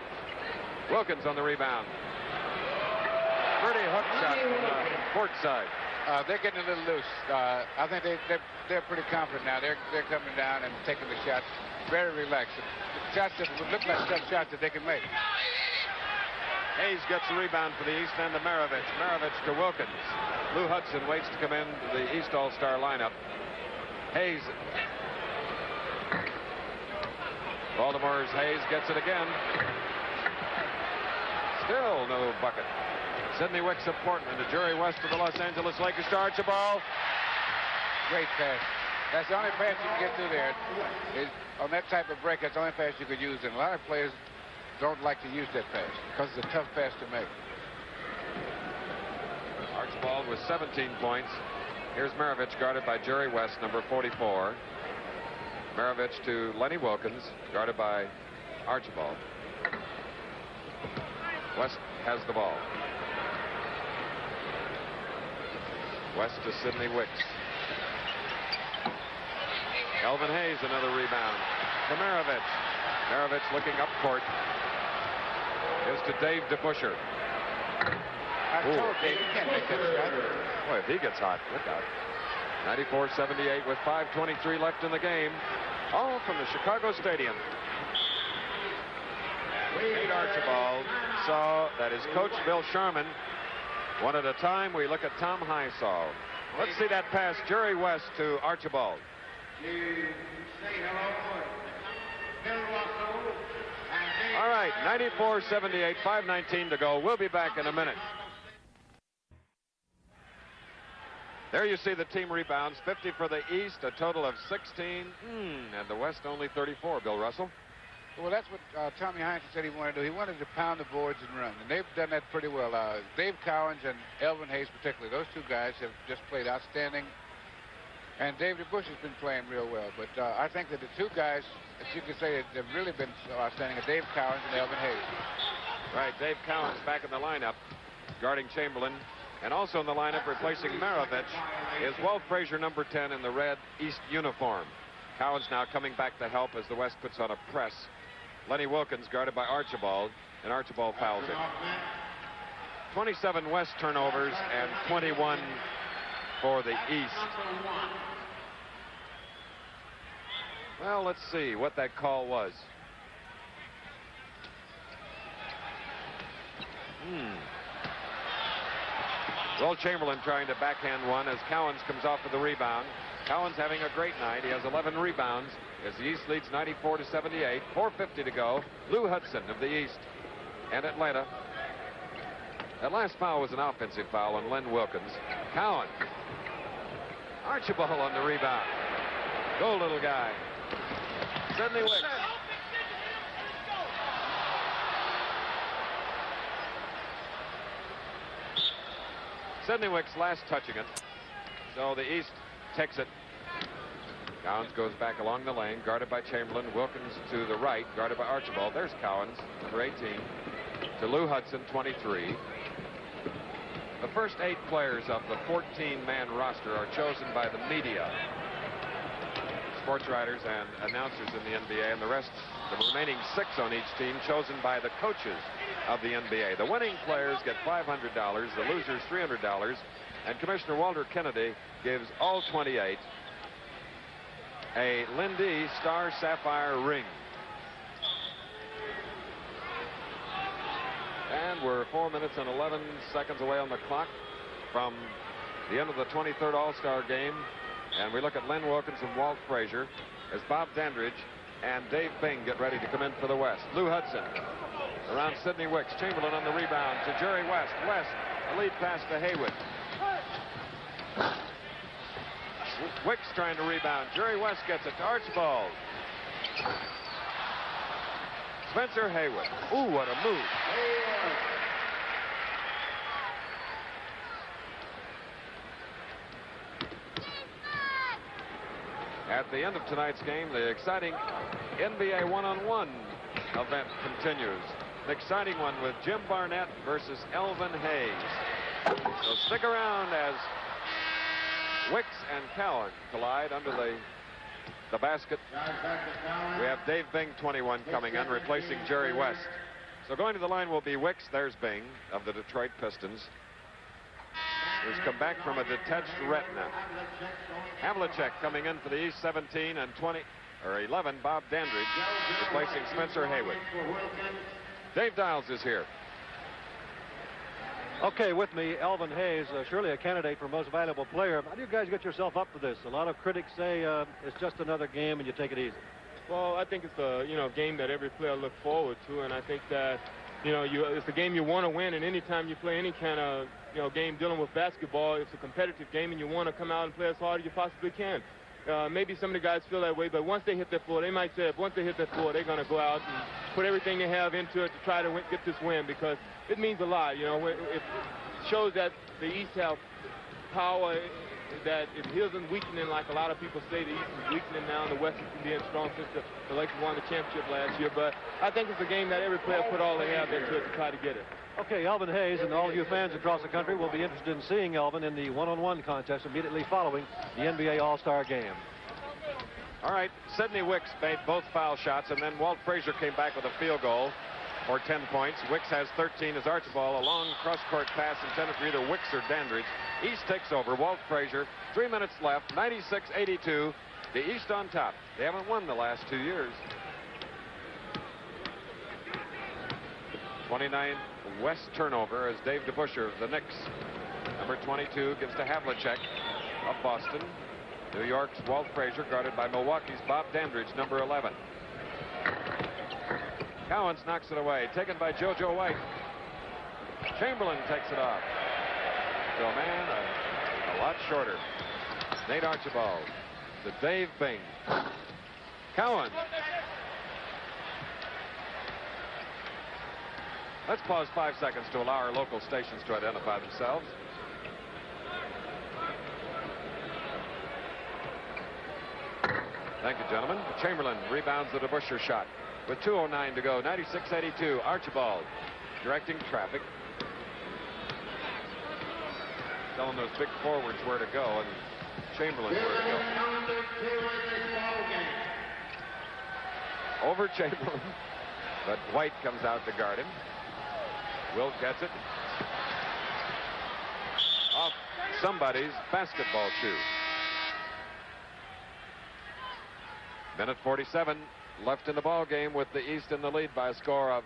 Wilkins on the rebound. Pretty hook shot from the court side.
They're getting a little loose. I think they're pretty confident now. They're coming down and taking the shots very relaxed. The shots that would look like tough shots that they can make.
Hayes gets the rebound for the East and to Maravich. Maravich to Wilkins. Lou Hudson waits to come in to the East All-Star lineup. Hayes. Baltimore's Hayes gets it again. Still no bucket. Sidney Wicks of Portland to Jerry West of the Los Angeles Lakers to Archibald.
Great pass. That's the only pass you can get through there. On that type of break, that's the only pass you could use. And a lot of players don't like to use that pass because it's a tough pass to make.
Archibald with 17 points. Here's Maravich guarded by Jerry West, number 44. Maravich to Lenny Wilkins, guarded by Archibald. West has the ball. West to Sidney Wicks. Elvin Hayes, another rebound. To Maravich. Maravich looking up court. Is to Dave DeBuscher.
I told Dave, you can't make that shot.
Boy, if he gets hot, look out. 94-78 with 5:23 left in the game. All from the Chicago Stadium. Pete Archibald. So that is Coach Bill Sharman. One at a time, we look at Tom Highsall. Let's see that pass. Jerry West to Archibald. All right, 94-78, 5:19 to go. We'll be back in a minute. There you see the team rebounds, 50 for the East, a total of 16, and the West only 34, Bill Russell.
Well, that's what Tommy Heinsohn said he wanted to do. He wanted to pound the boards and run, and they've done that pretty well. Dave Cowens and Elvin Hayes particularly, those two guys have just played outstanding, and Dave DeBuscher has been playing real well. But I think that the two guys, as you could say, have really been outstanding, are Dave Cowens and Elvin Hayes.
Right, Dave Cowens back in the lineup, guarding Chamberlain. And also in the lineup, replacing Maravich, is Walt Frazier, number 10, in the red East uniform. Cowens now coming back to help as the West puts on a press. Lenny Wilkins guarded by Archibald, and Archibald fouls him. 27 West turnovers and 21 for the East. Well, let's see what that call was. Will Chamberlain trying to backhand one as Cowens comes off with the rebound. Cowens having a great night. He has 11 rebounds as the East leads 94-78. 4:50 to go. Lou Hudson of the East and Atlanta. That last foul was an offensive foul on Len Wilkins. Cowens. Archibald on the rebound. Go, little guy. Sidney Wicks. Sidney Wicks last touching it. So the East takes it. Cowens goes back along the lane, guarded by Chamberlain. Wilkins to the right, guarded by Archibald. There's Cowens, number 18. To Lou Hudson, 23. The first 8 players of the 14-man roster are chosen by the media, sports writers and announcers in the NBA, and the rest, the remaining 6 on each team, chosen by the coaches of the NBA. The winning players get $500, the losers $300, and Commissioner Walter Kennedy gives all 28 a Lindy Star Sapphire ring. And we're 4 minutes and 11 seconds away on the clock from the end of the 23rd All-Star game. And we look at Len Wilkins and Walt Frazier as Bob Dandridge and Dave Bing get ready to come in for the West. Lou Hudson around Sidney Wicks. Chamberlain on the rebound to Jerry West. West, a lead pass to Haywood. Wicks trying to rebound. Jerry West gets it to Archibald. Spencer Haywood. Ooh, what a move. At the end of tonight's game, the exciting NBA one-on-one event continues. An exciting one with Jim Barnett versus Elvin Hayes. So stick around as Wicks and Cowan collide under the basket. We have Dave Bing, 21, coming in, replacing Jerry West. So going to the line will be Wicks. There's Bing of the Detroit Pistons, who's come back from a detached retina. Havlicek coming in for the East, 17 and 11. Bob Dandridge replacing Spencer Haywood. Dave Dials is here.
Okay, with me, Elvin Hayes, surely a candidate for most valuable player. How do you guys get yourself up for this? A lot of critics say it's just another game and you take it easy.
Well, I think it's a game that every player looks forward to, and I think that it's a game you want to win. And anytime you play any kind of game dealing with basketball, it's a competitive game, and you want to come out and play as hard as you possibly can. Maybe some of the guys feel that way, but once they hit that floor, they might say once they hit that floor, they're going to go out and put everything they have into it to try to get this win, because it means a lot. It shows that the East have power, that it isn't weakening like a lot of people say. The East is weakening now, and the West is being strong since the Lakers won the championship last year. But I think it's a game that every player put all they have into it to try to get it.
Okay, Elvin Hayes and all you fans across the country will be interested in seeing Elvin in the one-on-one contest immediately following the NBA All-Star game.
All right, Sidney Wicks made both foul shots, and then Walt Frazier came back with a field goal for 10 points. Wicks has 13 as Archibald. A long cross-court pass intended for either Wicks or Dandridge. East takes over. Walt Frazier, 3 minutes left, 96-82. The East on top. They haven't won the last 2 years. 29 West turnover as Dave DeBusschere of the Knicks. Number 22 gives to Havlicek of Boston. New York's Walt Frazier guarded by Milwaukee's Bob Dandridge, number 11. Cowens knocks it away, taken by JoJo White. Chamberlain takes it off. So a man a lot shorter. Nate Archibald to Dave Bing. Cowens. Let's pause 5 seconds to allow our local stations to identify themselves. Thank you, gentlemen. Chamberlain rebounds the DeBusschere shot with 2:09 to go. 96-82. Archibald directing traffic, telling those big forwards where to go, and Chamberlain where to go. over Chamberlain, but White comes out to guard him. Wilt gets it. Off somebody's basketball shoe. Minute 47 left in the ball game with the East in the lead by a score of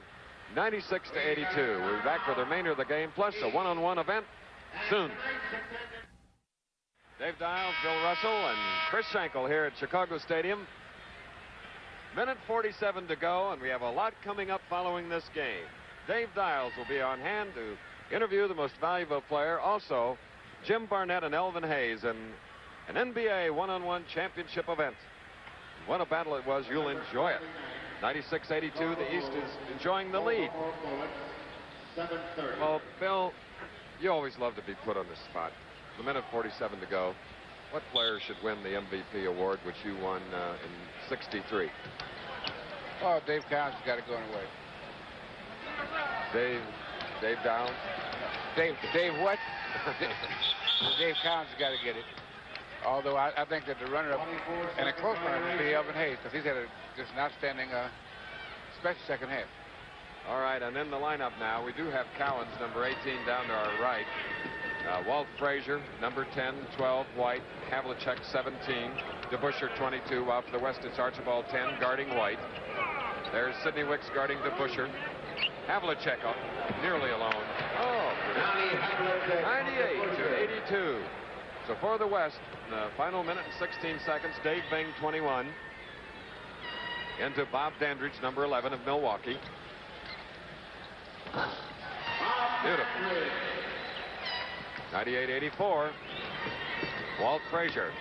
96 to 82. We'll be back for the remainder of the game, plus a one-on-one event soon. Dave Dials, Bill Russell, and Chris Schenkel here at Chicago Stadium. Minute 47 to go, and we have a lot coming up following this game. Dave Dials will be on hand to interview the most valuable player. Also, Jim Barnett and Elvin Hayes in an NBA one-on-one championship event. What a battle it was. You'll enjoy it. 96-82, the East is enjoying the lead. Well, Bill, you always love to be put on the spot. The minute 47 to go. What player should win the MVP award, which you won in '63?
Oh, Dave Cowens has got to go away.
Dave Downs?
Dave what? Dave Cowens has got to get it. Although I think that the runner-up and a close runner would be Elvin Hayes, because he's had just an outstanding, especially second half.
All right, and in the lineup now, we do have Cowens, number 18, down to our right. Walt Frazier, number 10, 12, White, Havlicek, 17, DeBusschere, 22. Off to the west, it's Archibald, 10, guarding White. There's Sidney Wicks guarding DeBusschere. Havlicek nearly alone. Oh, 98 to 82. So for the West, in the final minute and 16 seconds, Dave Bing, 21. Into Bob Dandridge, number 11 of Milwaukee. Beautiful. 98-84. Walt Frazier.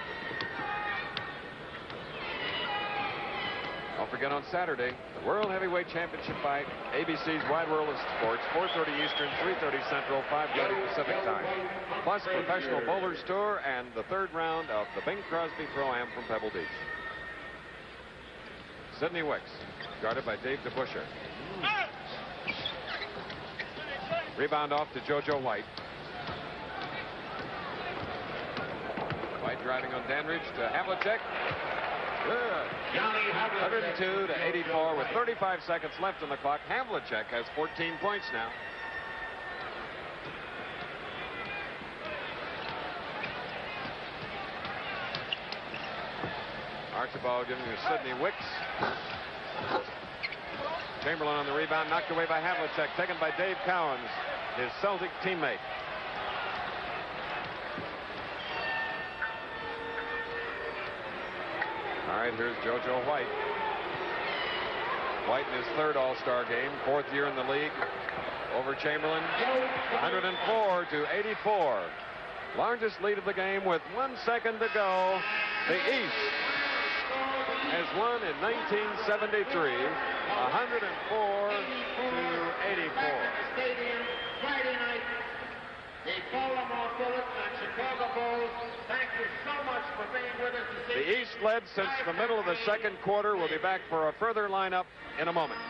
Don't forget on Saturday, the World Heavyweight Championship fight, ABC's Wide World of Sports, 4:30 Eastern, 3:30 Central, 5:30 Pacific Time. Plus Professional Bowlers Tour and the third round of the Bing Crosby Pro-Am from Pebble Beach. Sidney Wicks, guarded by Dave DeBusschere. Rebound off to JoJo White. White driving on Dandridge to Havlicek. Good. 102 to 84 with 35 seconds left on the clock. Havlicek has 14 points now. Archibald giving to Sidney Wicks. Chamberlain on the rebound, knocked away by Havlicek, taken by Dave Cowens, his Celtic teammate. All right, here's JoJo White. White in his third All-Star game, fourth year in the league. Over Chamberlain, 104 to 84. Largest lead of the game with 1 second to go. The East has won in 1973, 104 to 84.
Friday night, the Baltimore Bullets and Chicago Bulls, thank you so much for being with us this evening.
The East led since the middle of the second quarter. We'll be back for a further lineup in a moment.